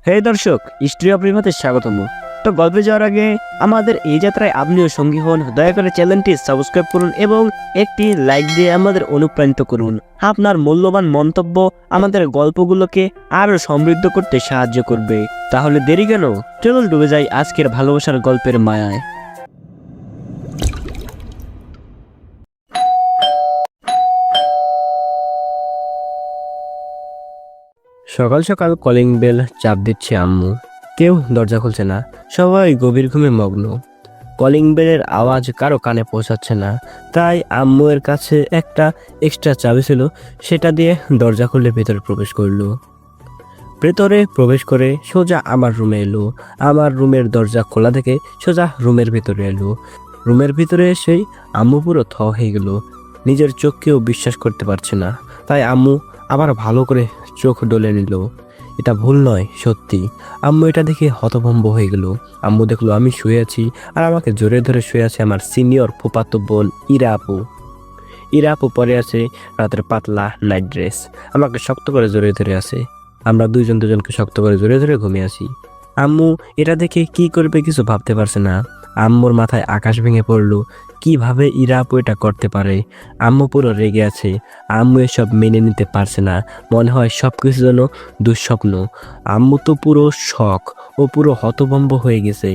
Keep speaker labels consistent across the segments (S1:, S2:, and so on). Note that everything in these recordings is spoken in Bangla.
S1: হে দর্শক, হিস্ট্রি অফ রিভাতে স্বাগতম। তো গল্পে যাওয়ার আগে আমাদের এই যাত্রায় আপনিও সঙ্গী হন। দয়া করে চ্যানেলটি সাবস্ক্রাইব করুন এবং একটি লাইক দিয়ে আমাদের অনুপ্রাণিত করুন। আপনার মূল্যবান মন্তব্য আমাদের গল্পগুলোকে আরও সমৃদ্ধ করতে সাহায্য করবে। তাহলে দেরি কেন, চলুন ডুবে যাই আজকের ভালোবাসার গল্পের মায়ায়। সকাল সকাল কলিং বেল চাপ দিচ্ছে আম্মু। কেউ দরজা খুলছে না, সবাই গভীর ঘুমে মগ্ন। কলিং বেলের আওয়াজ কারো কানে পৌঁছাচ্ছে না, তাই আম্মুয়ের কাছে একটা এক্সট্রা চাবি ছিল, সেটা দিয়ে দরজা খুলে ভেতরে প্রবেশ করলো। ভেতরে প্রবেশ করে সোজা আমার রুমে এলো। আমার রুমের দরজা খোলা থেকে সোজা রুমের ভিতরে এলো। রুমের ভিতরে এসেই আম্মু পুরো থ হয়ে গেল, নিজের চোখকেও বিশ্বাস করতে পারছে না। তাই আম্মু আবার ভালো করে চোখ ডলে নিল। এটা ভুল নয়, সত্যি। আম্মু এটা দেখে হতভম্ব হয়ে গেল। আম্মু দেখলো আমি শুয়ে আছি, আর আমাকে জোরে ধরে শুয়ে আছে আমার সিনিয়র ফুফাতো বোন ইরা আপু। ইরা আপু পরে আছে রাতের পাতলা নাইট ড্রেস, আমাকে শক্ত করে জড়িয়ে ধরে আছে। আমরা দুজনকে শক্ত করে জড়িয়ে ধরে ঘুমিয়ে আছি। আম্মু এটা দেখে কি করবে কিছু ভাবতে পারছে না। আম্মুর মাথায় আকাশ ভেঙে পড়লো, কিভাবে ইরা আপু এটা করতে পারে। আম্মু পুরো রেগে আছে। আম্মু এসব মেনে নিতে পারছে না, মনে হয় সব কিছু যেন দুঃস্বপ্ন। আম্মু তো পুরো শক ও পুরো হতভম্ব হয়ে গেছে।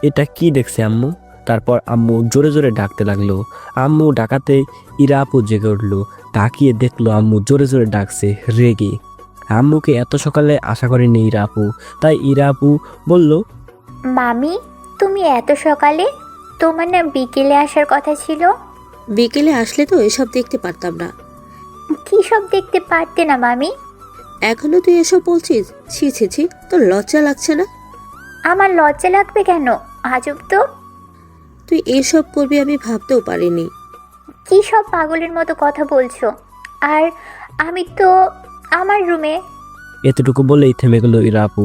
S1: এটা কি দেখছে আম্মু? তারপর আম্মু জোরে জোরে ডাকতে লাগলো। আম্মু ডাকাতে ইরা আপু জেগে উঠলো। তাকিয়ে দেখলো আম্মু জোরে জোরে ডাকছে রেগে। আম্মুকে এত সকালে আশা করেনি ইরা আপু, তাই ইরা আপু বলল,
S2: মামি, তুমি এত সকালে? তোমার না বিকেলে আসার কথা ছিল?
S3: বিকেলে আসলে তো এসব দেখতে পারতাম না।
S2: কি সব দেখতে পারতে না মামি?
S3: এখনো তুই এসব বলছিস? ছি ছি ছি, তোর লজ্জা লাগছে না?
S2: আমার লজ্জা লাগবে কেন? আজব তো।
S3: তুই এসব করবি আমি ভাবতেও পারিনি।
S2: কি সব পাগলের মতো কথা বলছো? আর আমি তো আমার রুমে।
S1: এতটুকু বলেই থেমে গেল ইরা আপু।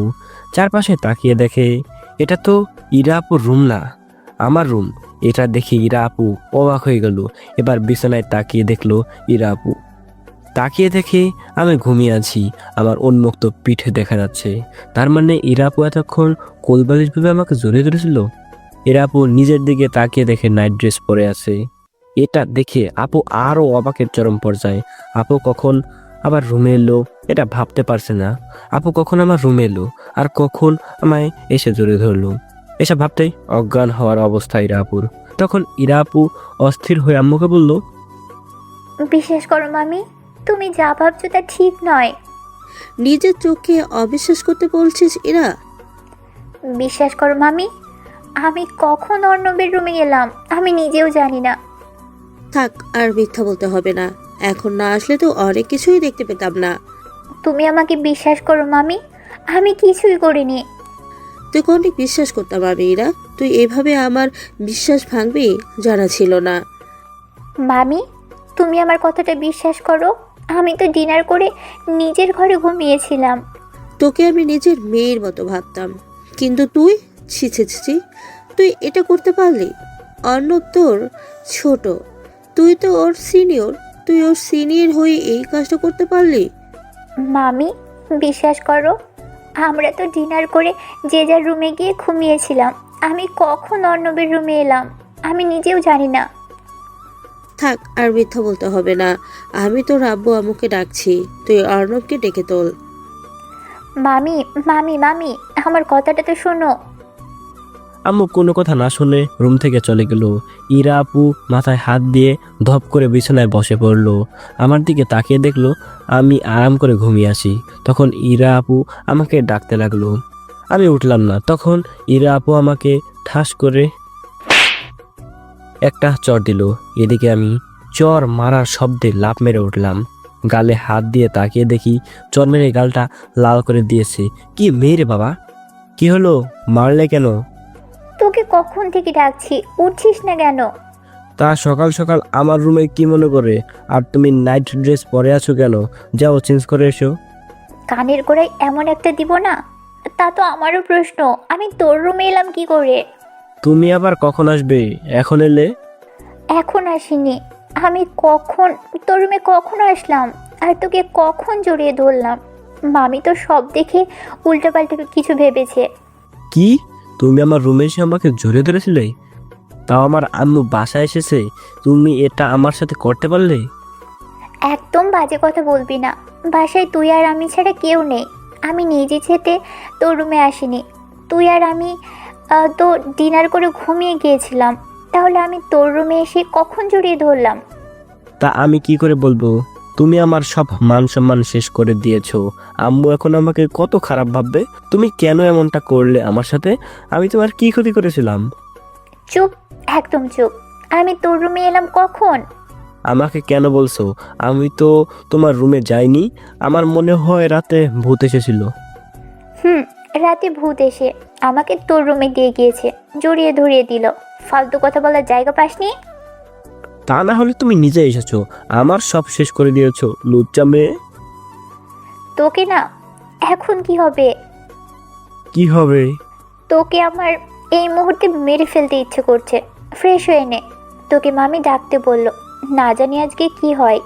S1: চারপাশে তাকিয়ে দেখে এটা তো ইরা আপুর রুম না, আমার রুম। এটা দেখে ইরা আপু অবাক হয়ে গেল। এবার বিছানায় তাকিয়ে দেখলো ইরা আপু। তাকিয়ে দেখে আমি ঘুমিয়ে আছি, আমার উন্মুক্ত পিঠে দেখা যাচ্ছে। তার মানে ইরা আপু এতক্ষণ কোলবালিশ ভেবে আমাকে জড়িয়ে ধরেছিল। ইরা আপু নিজের দিকে তাকিয়ে দেখে নাইট ড্রেস পরে আছে। এটা দেখে আপু আরও অবাকের চরম পর্যায়ে। আপু কখন আবার রুমে এলো এটা ভাবতে পারছে না। আপু কখন আমার রুমে এলো আর কখন আমায় এসে জড়িয়ে ধরলো, এসব ভাবতেই অজ্ঞান হওয়ার অবস্থা ইরা আপুর। তখন ইরা আপু অস্থির হয়ে আম্মুকে বলল,
S2: বিশ্বাস করো মামি, তুমি যা ভাবছো তা ঠিক নয়।
S3: নিজের চোখে অবিশ্বাস করতে বলছিস এরা?
S2: বিশ্বাস করো মামি, আমি কখন অর্ণবের রুমে গেলাম আমি নিজেও জানি না।
S3: থাক, আর মিথ্যা বলতে হবে না। এখন না আসলে তো অনেক কিছুই দেখতে পেতাম না।
S2: তুমি আমাকে বিশ্বাস করো মামি, আমি কিছুই করিনি।
S3: তুই অনেক বিশ্বাস করতাম আমি এরা। তুই এভাবে আমার বিশ্বাস ভাঙবি জানা ছিল না।
S2: মামি, তুমি আমার কথাটা বিশ্বাস করো। আমি তো ডিনার করে নিজের ঘরে ঘুমিয়েছিলাম।
S3: তোকে আমি নিজের মেয়ের মতো ভাবতাম, কিন্তু তুই, ছি ছি ছি ছি, তুই এটা করতে পারলি? অর্ণব তোর ছোট, তুই তো ওর সিনিয়র, তুই ওর সিনিয়র হয়ে এই কাজটা করতে পারলি?
S2: মামি, বিশ্বাস করো, আমরা তো ডিনার করে যে যার রুমে গিয়ে ঘুমিয়েছিলাম। আমি কখন অর্ণবের রুমে এলাম আমি নিজেও জানি না।
S3: থাক, আর মিথ্যা বলতে হবে না। আমি তোর আব্বু আম্মুকে ডাকছি, তুই অর্ণবকে ডেকে তোল।
S2: মামি মামি মামি, আমার কথাটা তো শোনো।
S1: আম্মু কোনো কথা না শুনে রুম থেকে চলে গেল। ইরা আপু মাথায় হাত দিয়ে ধপ করে বিছানায় বসে পড়লো। আমার দিকে তাকিয়ে দেখলো আমি আরাম করে ঘুমিয়ে আছি। তখন ইরা আপু আমাকে ডাকতে লাগলো। আমি উঠলাম না। তখন ইরা আপু আমাকে ঠাস করে একটা চর দিল। এদিকে আমি চর মারার শব্দে লাফ মেরে উঠলাম। গালে হাত দিয়ে তাকিয়ে দেখি চর মেরে গালটা লাল করে দিয়েছে। কি মেরে বাবা, কি হলো, মারলে কেন?
S2: তোকে কখন থেকে ডাকছি, উঠছিস না কেন?
S1: তা সকাল সকাল আমার রুমে কি মনে করে? আর তুমি নাইট ড্রেস পরে আছো কেন? যাও চেঞ্জ করে এসো।
S2: কানের গোড়ায় এমন একটা দিব না? তা তো আমারও প্রশ্ন, আমি তোর রুমে এলাম কি করে?
S1: তুমি আবার কখন আসবে? এখন এলে?
S2: এখন আসিনি। আমি কখন তোর রুমে কখন আসলাম আর তোকে কখন জড়িয়ে ধরলাম? মামি তো সব দেখে উল্টাপাল্টা কিছু ভেবেছে।
S1: কি, তুমি আমার রুমে এসে আমাকে জড়িয়ে ধরেছিলে? তাও আমার আম্মু বাসায় এসেছে, তুমি এটা আমার সাথে করতে পারলে?
S2: একদম বাজে কথা বলবি না। বাসায় তুই আর আমি ছাড়া কেউ নেই। আমি নিজে খেতে তোর রুমে আসিনি। তুই আর আমি তো ডিনার করে ঘুমিয়ে গিয়েছিলাম। তাহলে আমি তোর রুমে এসে কখন জড়িয়ে ধরলাম?
S1: তা আমি কি করে বলবো? তুমি আমার সব মান সম্মান শেষ করে দিয়েছো। আম্মু এখন আমাকে কত খারাপ ভাববে। তুমি কেন এমনটা করলে আমার সাথে? আমি তোমার কি ক্ষতি করেছিলাম?
S2: চুপ, একদম চুপ। আমি তোর রুমে এলাম কখন?
S1: আমাকে কেন বলছো? আমি তো তোমার রুমে যাইনি। আমার মনে হয় রাতে ভূত এসেছিল।
S2: রাতে ভূত এসে আমাকে তোর রুমে দিয়ে গিয়েছে, জড়িয়ে ধরিয়ে দিল। ফালতু কথা বলার জায়গা পাসনি?
S1: তা না হলে তুমি নিজে এসেছো, আমার সব শেষ করে দিয়েছো, লুচ্চা মেয়ে।
S2: তোকে না, এখন কি হবে?
S1: কি হবে?
S2: তোকে আমার এই মুহূর্তে মেরে ফেলতে ইচ্ছে করছে। ফ্রেশ হয়ে নে, তোকে মামি ডাকতে বললো। না জানি আজকে কি হয়।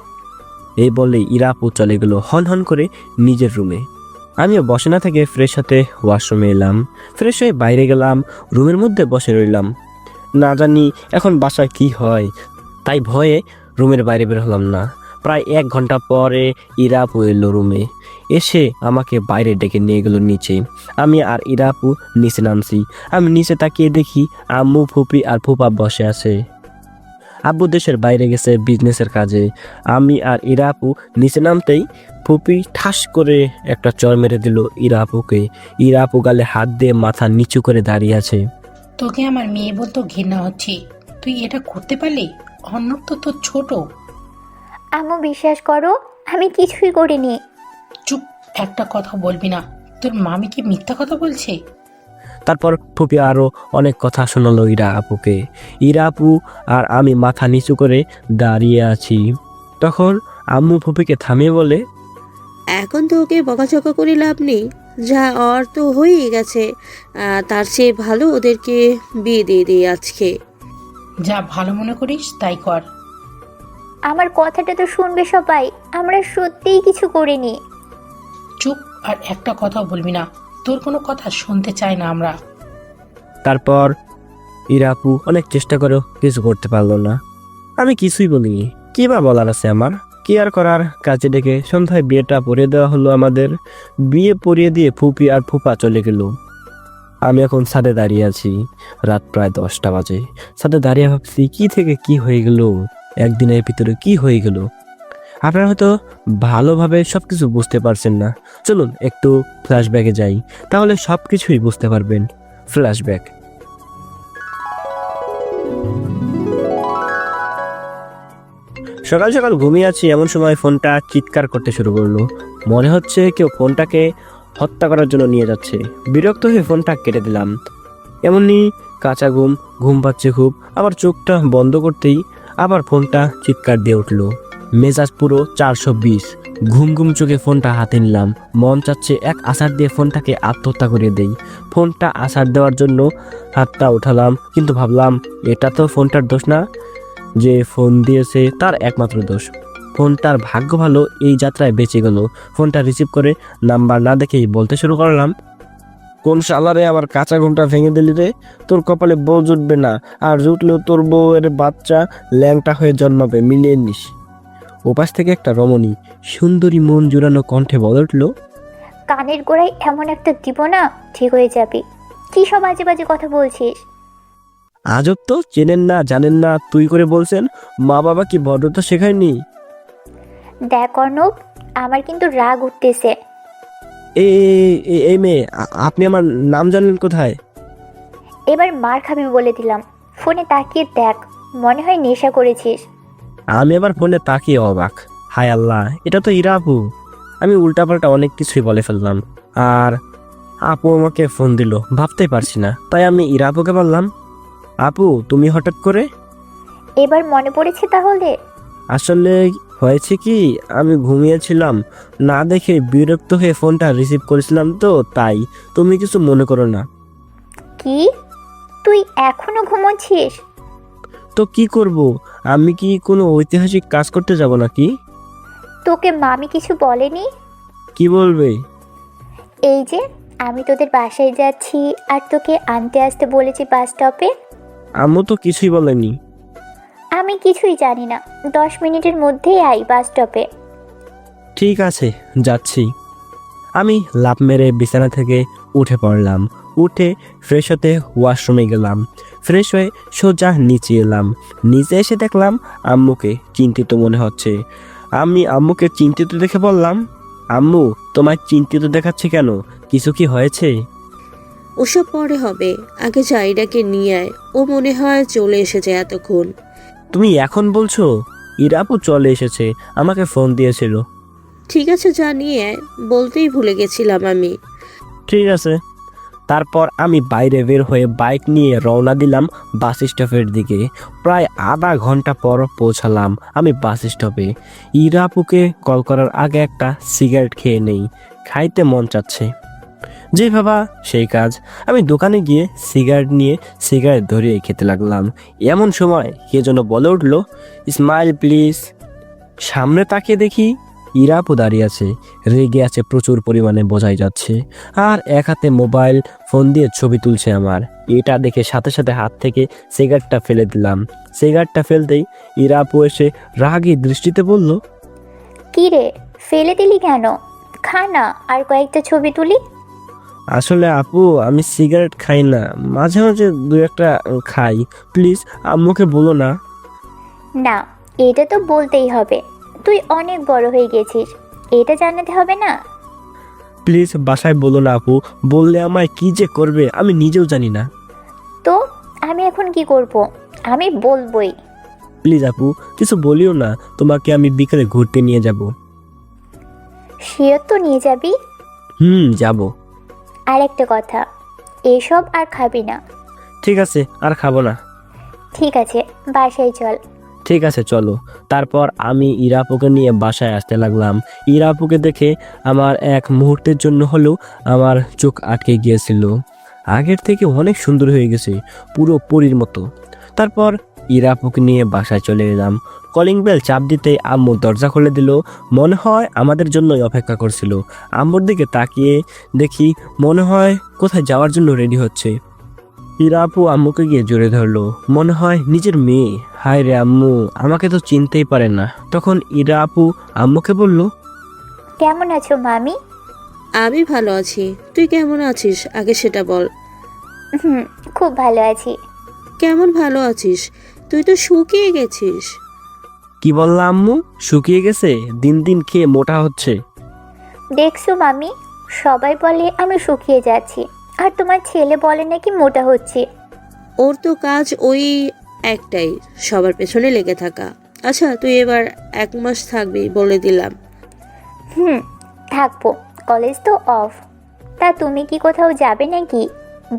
S1: এই বলে ইরাপু চলে গেল হন হন করে নিজের রুমে। আমিও বসে না থেকে ফ্রেশ হতে ওয়াশরুমে এলাম। ফ্রেশ হয়ে বাইরে গেলাম, রুমের মধ্যে বসে রইলাম। না জানি এখন বাসায় কি হয়, তাই ভয়ে রুমের বাইরে বের হলাম না। প্রায় 1 ঘন্টা পরে ইরাপু এলো রুমে। এসে আমাকে বাইরে ডেকে নিয়ে গেল নিচে। আমি আর ইরাপু নিচে নামছি। আমি নিচে তাকিয়ে দেখি আম্মু, ফুপি আর ফুপা বসে আছে। আব্বু দেশের বাইরে গেছে বিজনেসের কাজে। আমি আর ইরাপু নিচে নামতেই ফুপি ঠাস করে একটা চর মেরে দিল ইরাপুকে। ইরাপু গালে হাত দিয়ে মাথা নিচু করে দাঁড়িয়ে আছে।
S4: তোকে আমার মেয়ে বলতো ঘৃণা হচ্ছে, তুই এটা করতে পারলি? অর্ণব তো তোর ছোট।
S2: আম্মু বিশ্বাস করো, আমি কিছুই করিনি।
S4: চুপ, একটা কথা বলবি না। তোর মামি কি মিথ্যা কথা বলছে?
S1: তারপর ফুপি আরো অনেক কথা শোনালো ইরাপুকে। ইরাপু আর আমি মাথা নিচু করে দাঁড়িয়ে আছি। তখন আম্মু ফুপিকে থামিয়ে বলে,
S3: এখন তো ওকে বকাঝকা করে লাভ নেই। যা ওর তো হয়েই গেছে। তার চেয়ে ভালো ওদেরকে বিয়ে দিয়ে দিই আজকে।
S4: যা ভালো মনে করিস তাই কর।
S2: আমার কথাটা তো শুনবে সবাই। আমরা সত্যিই কিছু করিনি।
S4: চুপ, আর একটা কথাও বলবি না। তোর কোনো কথা শুনতে চাই না আমরা।
S1: তারপর ইরাপু অনেক চেষ্টা করেও কিছু করতে পারলো না। আমি কিছুই বলিনি, কি বা বলার আছে আমার? কি আর করার, কাজে ডেকে সন্ধ্যায় বিয়েটা পরিয়ে দেওয়া হলো আমাদের। বিয়ে পরিয়ে দিয়ে ফুপি আর ফুপা চলে গেল। আমি এখন ছাদে দাঁড়িয়ে আছি। রাত প্রায় 10টা বাজে। ছাদে দাঁড়িয়ে ভাবছি কি থেকে কি হয়ে গেল, একদিনের ভিতরে কি হয়ে গেল। আপনারা হয়তো ভালোভাবে সবকিছু বুঝতে পারছেন না। চলুন একটু ফ্ল্যাশব্যাকে যাই, তাহলে সবকিছুই বুঝতে পারবেন। ফ্ল্যাশব্যাক। সকাল সকাল ঘুমিয়ে আছি, এমন সময় ফোনটা চিৎকার করতে শুরু করলো। মনে হচ্ছে কেউ ফোনটাকে হত্যা করার জন্য নিয়ে যাচ্ছে। বিরক্ত হয়ে ফোনটা কেটে দিলাম। এমনি কাঁচা ঘুম, ঘুম পাচ্ছে খুব। আবার চোখটা বন্ধ করতেই আবার ফোনটা চিৎকার দিয়ে উঠলো। মেজাজ পুরো 420। ঘুম ঘুম চোখে ফোনটা হাতে নিলাম। মন চাচ্ছে এক আছাড় দিয়ে ফোনটাকে আত্মহত্যা করে দেই। ফোনটা আছাড় দেওয়ার জন্য হাতটা উঠালাম, কিন্তু ভাবলাম এটা তো ফোনটার দোষ না, যে ফোন দিয়েছে তার একমাত্র দোষ। ফোনটার ভাগ্য ভালো এই যাত্রায় বেঁচে গেল। ফোনটা রিসিভ করে নাম্বার না দেখেই বলতে শুরু করলাম, কোন শালারে আমার কাঁচা ঘুমটা ভেঙে দিলি রে? তোর কপালে বউ জুটবে না, আর জুটলেও তোর বউয়ের বাচ্চা ল্যাংটা হয়ে জন্মাবে, মিলিয়ে নিস। ওপাশ থেকে একটা রমণী সুন্দরী মন জুড়ানো কণ্ঠে বলে উঠল,
S2: কানের গোড়ায় এমন একটা দিব না, ঠিক হয়ে যাবে। কি সব বাজে বাজে কথা বলছিস?
S1: আজব তো, চেনেন না জানেন না তুই করে বলছেন। মা বাবা কি ভদ্রতা শেখায়নি?
S2: দেখ অর্ণব, আমার কিন্তু রাগ উঠতেছে।
S1: এই মেয়ে, আপনি আমার নাম জানেন কোথায়?
S2: এবার মার খাবি বলে দিলাম। ফোনে তাকিয়ে দেখ, মনে হয় নেশা করেছিস।
S1: আমি এবার ফোনে তাকিয়ে অবাক। হায় আল্লাহ, এটা তো ইরাপু। আমি উল্টাপাল্টা অনেক কিছুই বলে ফেললাম। আর আপু আমাকে ফোন দিল, ভাবতেই পারছি না। তাই আমি ইরাপুকে বললাম, আপু তুমি হঠাৎ করে?
S2: এবার মনে পড়েছে তাহলে?
S1: আসলে হয়েছে কি, আমি ঘুমিয়েছিলাম, না দেখে বিরক্ত হয়ে ফোনটা রিসিভ করেছিলাম, তো তাই। তুমি কিছু মনে করো না।
S2: কি, তুই এখনো ঘুমোচ্ছিস?
S1: তো কি করব, আমি কি কোনো ঐতিহাসিক কাজ করতে যাব নাকি?
S2: তোকে মামি কিছু বলেনি?
S1: কি বলবে?
S2: এই যে আমি তোদের বাসায় যাচ্ছি আর তোকে আনতে আসতে বলেছি বাস স্টপে।
S1: আম্মু তো কিছুই বলেনি।
S2: আমি কিছুই জানি না, 10 মিনিটের মধ্যেই আই বাস স্টপে।
S1: ঠিক আছে, যাচ্ছি। আমি লাফ মেরে বিছানা থেকে উঠে পড়লাম। উঠে ফ্রেশ হতে ওয়াশরুমে গেলাম। ফ্রেশ হয়ে সোজা নিচে এলাম। নিচে এসে দেখলাম আম্মুকে চিন্তিত মনে হচ্ছে। আমি আম্মুকে চিন্তিত দেখে বললাম, আম্মু তোমায় চিন্তিত দেখাচ্ছে কেন? কিছু কি হয়েছে?
S3: ওসব পরে হবে, আগে জাইডাকে নিয়ে আয়, ও মনে হয় চলে এসেছে এতক্ষণ।
S1: তুমি এখন বলছো? ইরাপু চলে এসেছে, আমাকে ফোন দিয়েছিল।
S3: ঠিক আছে, যা নিয়ে আয়, বলতেই ভুলে গেছিলাম আমি।
S1: ঠিক আছে। তারপর আমি বাইরে বের হয়ে বাইক নিয়ে রওনা দিলাম বাস স্টপের দিকে। প্রায় আধা ঘন্টা পর পৌঁছালাম আমি বাস স্টপে। ইরাপুকে কল করার আগে একটা সিগারেট খেয়ে নেই, খাইতে মন চাচ্ছে। যে ভাবা সেই কাজ। আমি দোকানে গিয়ে সিগারেট নিয়ে সিগারেট ধরিয়ে খেতে লাগলাম। এমন সময় কে যেন বলে উঠলো, স্মাইল প্লিজ। সামনে তাকিয়ে দেখি ইরাপু দাঁড়িয়ে আছে, রেগে আছে প্রচুর পরিমাণে বোঝাই যাচ্ছে। আর এক হাতে মোবাইল ফোন দিয়ে ছবি তুলছে আমার। এটা দেখে সাথে সাথে হাত থেকে সিগারেটটা ফেলে দিলাম। সিগারেটটা ফেলতেই ইরাপু এসে রাগী দৃষ্টিতে বলল,
S2: কি রে, ফেলে দিলি কেন? খা না, আর কয়েকটা ছবি তুলি।
S1: আসলে আপু আমি সিগারেট খাই না, মাঝে মাঝে দু একটা খাই, প্লিজ আম্মুকে বলো না।
S2: না, এটা তো বলতেই হবে, তুই অনেক বড় হয়ে গেছিস, এটা জানাতে হবে না?
S1: প্লিজ বাসায় বলো না আপু, বললে আমায় কি যে করবে আমি নিজেও জানি না।
S2: তো আমি এখন কি করব? আমি বলবই।
S1: প্লিজ আপু কিছু বলিও না, তোমাকে আমি বিকেলে ঘুরতে নিয়ে যাব।
S2: শিওর তো নিয়ে যাবি?
S1: যাব।
S2: আর একটা কথা, এসব আর খাবি না।
S1: ঠিক আছে, আর খাবো না।
S2: ঠিক আছে, বাসায় চল।
S1: ঠিক আছে চলো। তারপর আমি ইরাপুকে নিয়ে বাসায় আসতে লাগলাম। ইরাপুকে দেখে আমার এক মুহূর্তের জন্য হলেও আমার চোখ আটকে গিয়েছিল। আগের থেকে অনেক সুন্দর হয়ে গেছে, পুরো পরীর মতো। তারপর ইরাপুকে নিয়ে বাসায় চলে এলাম। কলিং বেল চাপ দিতে আম্মু দরজা খুলে দিল। মনে হয় আমাদের জন্যই অপেক্ষা করছিল। আম্মুর দিকে তাকিয়ে দেখি মনে হয় কোথায় যাওয়ার জন্য রেডি হচ্ছে। ইরাপু আম্মুকে গিয়ে জড়িয়ে ধরলো, মনে হয় নিজের মেয়ে। হায় রে আম্মু, আমাকে তো চিনতেই পারে না। তখন ইরাপু আম্মুকে বলল,
S2: কেমন আছো মামি?
S3: আমি ভালো আছি, তুই কেমন আছিস আগে সেটা বল।
S2: হুম, খুব ভালো আছি।
S3: কেমন ভালো আছিস? তুই তো শুকিয়ে গেছিস।
S1: কি বললা আম্মু? শুকিয়ে গেছে? দিন দিন খেয়ে মোটা হচ্ছে।
S2: দেখছো মামি, সবাই বলে আমি শুকিয়ে যাচ্ছি, আর তোমার ছেলে বলে নাকি মোটা হচ্ছে।
S3: ওর তো কাজ ওই একটাই, সবার পেছনে লেগে থাকা। আচ্ছা, তুই এবার 1 মাস থাকবি বলে দিলাম।
S2: হুম, থাকবো, কলেজ তো অফ। তা তুমি কি কোথাও যাবে নাকি?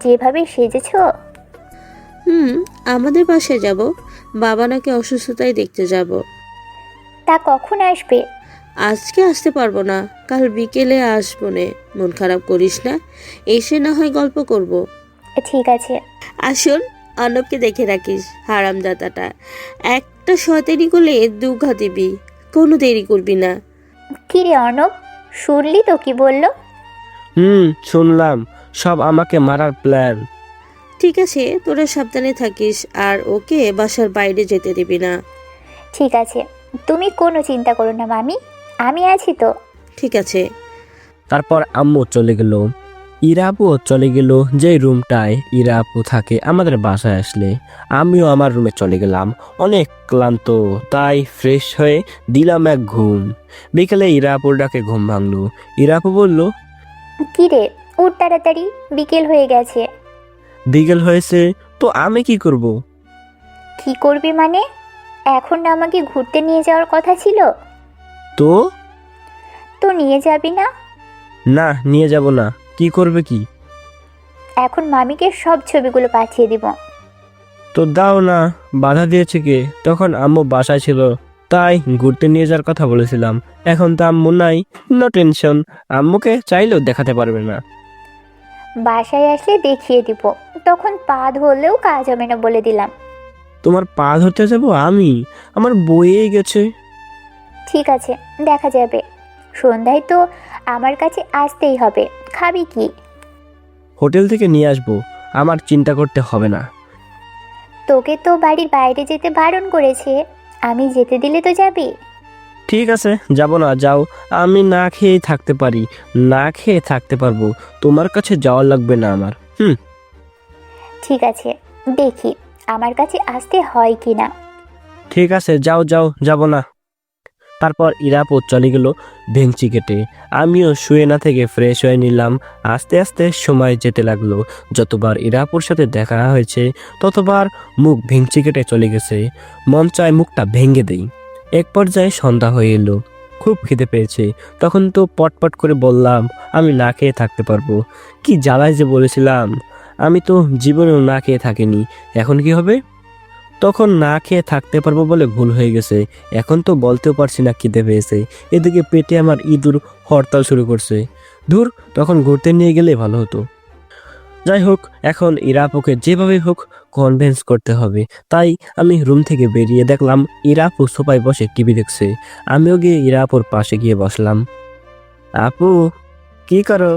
S2: যেভাবে সেজেছো।
S3: আমাদের বাসায় যাব, বাবা নাকি অসুস্থতায় দেখতে যাব।
S2: তা কখন আসবে?
S3: আজকে আসতে পারবো না, কাল বিকেলে আসবো নে। মন খারাপ করিস না, এসে না হয় গল্প করব।
S2: ঠিক আছে।
S3: আসল অর্ণবকে দেখে রাখিস, হারামজাদাটা একটা শয়তানি করলে দুঘা দিবি, কোনো দেরি করবি না।
S2: কি রে অর্ণব, শুনলি তো কি বললো?
S1: শুনলাম, সব আমাকে মারার প্ল্যান।
S3: ঠিক আছে, তোরা সাবধানে থাকিস, আর ওকে বাসার বাইরে যেতে দিবি না।
S2: ঠিক আছে, তুমি কোনো চিন্তা করো না মামি, আমি আছি তো।
S3: ঠিক আছে।
S1: তারপর আম্মু চলে গেল। ইরাপুও চলে গেল। যে রুমটায় ইরাপু থাকে আমাদের বাসায় আসলে, আমিও আমার রুমে চলে গেলাম। অনেক ক্লান্ত, তাই ফ্রেশ হয়ে দিলাম এক ঘুম। বিকেলে ইরাপুর ডাকে ঘুম ভাঙলো। ইরাপু বলল,
S2: কি রে, উঠ তাড়াতাড়ি, বিকেল হয়ে গেছে।
S1: বিকেল হয়েছে তো আমি কি করব?
S2: কি করবি মানে? এখন না আমাকে ঘুরতে নিয়ে যাওয়ার কথা ছিল?
S1: তো
S2: তো নিয়ে যাবি না?
S1: না, নিয়ে যাব না। কি করবে কি?
S2: এখন মামিকে সব ছবিগুলো পাঠিয়ে দিব।
S1: তো দাও না, বাধা দিয়েছে কে? তখন আম্মু বাসায় ছিল, তাই ঘুরতে নিয়ে যাওয়ার কথা বলেছিলাম। এখন তো আম্মু নাই, নো টেনশন, আম্মুকে চাইলেও দেখাতে পারবে না।
S2: বাসায় আসলে দেখিয়ে দিব, তখন পা ধরলেও কাজ হবে না বলে দিলাম।
S1: তোমার পা ধরতে যাবো আমি? আমার বইয়ে গেছে।
S2: ঠিক আছে, দেখা যাবে। সন্ধ্যায় তো আমার কাছে আসতেই হবে। খাবি কি?
S1: হোটেল থেকে নিয়ে আসবো, আমার চিন্তা করতে হবে না।
S2: তোকে তো বাড়ির বাইরে যেতে বারণ করেছে, আমি যেতে দিলে তো যাবি?
S1: ঠিক আছে, যাব না, যাও। আমি না খেয়েই থাকতে পারি, না খেয়ে থাকতে পারবো, তোমার কাছে যাওয়া লাগবে না আমার।
S2: ঠিক আছে, দেখি আমার কাছে আসতে হয় কি না।
S1: ঠিক আছে, যাও যাও, যাব না। তারপর ইরাপও চলে গেল ভেংচি কেটে। আমিও শুয়ে না থেকে ফ্রেশ হয়ে নিলাম। আস্তে আস্তে সময় যেতে লাগলো। যতবার ইরাপুর সাথে দেখা হয়েছে ততবার মুখ ভেংচি কেটে চলে গেছে। মন চায় মুখটা ভেঙে দেই। এক পর্যায়ে সন্ধ্যা হয়ে এলো, খুব খিদে পেয়েছে। তখন তো পটপট করে বললাম আমি না খেয়ে থাকতে পারবো। কি জ্বালায় যে বলেছিলাম, আমি তো জীবনেও না খেয়ে থাকিনি, এখন কি হবে? তখন না খেয়ে থাকতে পারবো বলে ভুল হয়ে গেছে, এখন তো বলতেও পারছি না খিদে পেয়েছে। এদিকে পেটে আমার ইঁদুর হরতাল শুরু করছে। ধুর, তখন ঘুরতে নিয়ে গেলে ভালো হতো। যাই হোক, এখন ইরাপুকে যেভাবে হোক কনভিন্স করতে হবে। তাই আমি রুম থেকে বেরিয়ে দেখলাম ইরাপু সোফায় বসে টিভি দেখছে। আমিও গিয়ে ইরাপুর পাশে গিয়ে বসলাম। আপু, কি করো?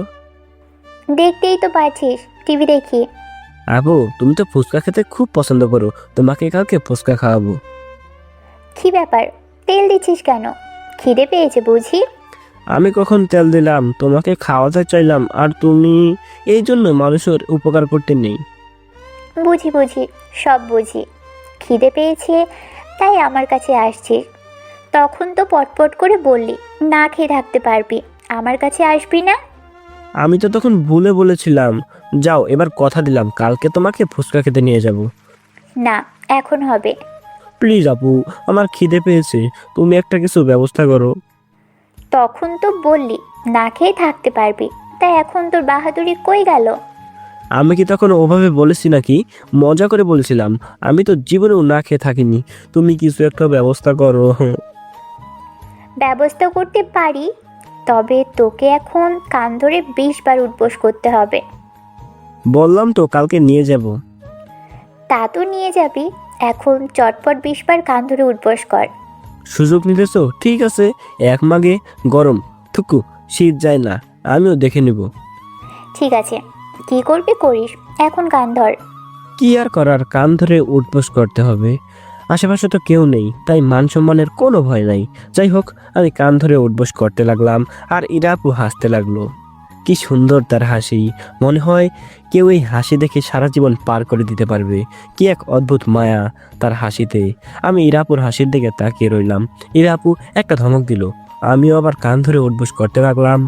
S2: দেখতেই তো পারছিস, টিভি দেখি।
S1: আপু, তুমি তো ফুচকা খেতে খুব পছন্দ করো, তোমাকে কালকে ফুচকা খাওয়াবো।
S2: কি ব্যাপার, তেল দিচ্ছিস কেন? খিদে পেয়েছে বুঝি?
S1: আমি কখন তেল দিলাম? তোমাকে খাওয়াতে চাইলাম, আর তুমি এই জন্য মানুষের উপকার করতে নেই।
S2: বুঝি বুঝি, সব বুঝি। খিদে পেয়েছে তাই আমার কাছে আসছিস। তখন তো পটপট করে বললি না খেয়ে থাকতে পারবি, আমার কাছে আসবি না।
S1: আমি তো তখন ভুলে বলেছিলাম। যাও, এবার কথা দিলাম কালকে তোমাকে ফুচকা খেতে নিয়ে যাব।
S2: না, এখন হবে।
S1: প্লিজ আপু, আমার খিদে পেয়েছে, তুমি একটা কিছু ব্যবস্থা করো।
S2: তখন তো বললি না খেয়ে থাকতে পারবি, তাই এখন তোর বাহাদুরি কই গেল?
S1: আমি কি তখন ওভাবে বলেছি নাকি? মজা করে বলেছিলাম। আমি তো জীবনেও না খেয়ে থাকিনি, তুমি কিছু একটা ব্যবস্থা করো।
S2: ব্যবস্থা করতে পারি, তবে তোকে এখন কান ধরে 20 বার উঠবোস করতে হবে।
S1: বললাম তো কালকে নিয়ে যাব।
S2: তা তো নিয়ে যাবি, এখন চটপট 20 বার কান ধরে উঠবোস কর।
S1: সুযোগ নিতেছো? ঠিক আছে, এক মাগে গরম থুকু, শীত যায় না, আমিও দেখে নিব।
S2: ঠিক আছে, কি করবি করিস, এখন কান ধর।
S1: কি আর করার, কান ধরে উঠবোস করতে হবে। আশেপাশে তো কেউ নেই, তাই মান সম্মানের কোনো ভয় নাই। যাই হোক, আমি কান ধরে উঠবোস করতে লাগলাম, আর ইরাপু হাসতে লাগলো। কি সুন্দর তার হাসি, মনে হয় কেউ এই হাসি দেখে সারা জীবন পার করে দিতে পারবে। কি এক অদ্ভুত মায়া তার হাসিতে। আমি ইরাপুর হাসির দিকে তাকিয়ে রইলাম। ইরাপু একটা ধমক দিল, আমিও আবার কান ধরে উঠবোস করতে লাগলাম।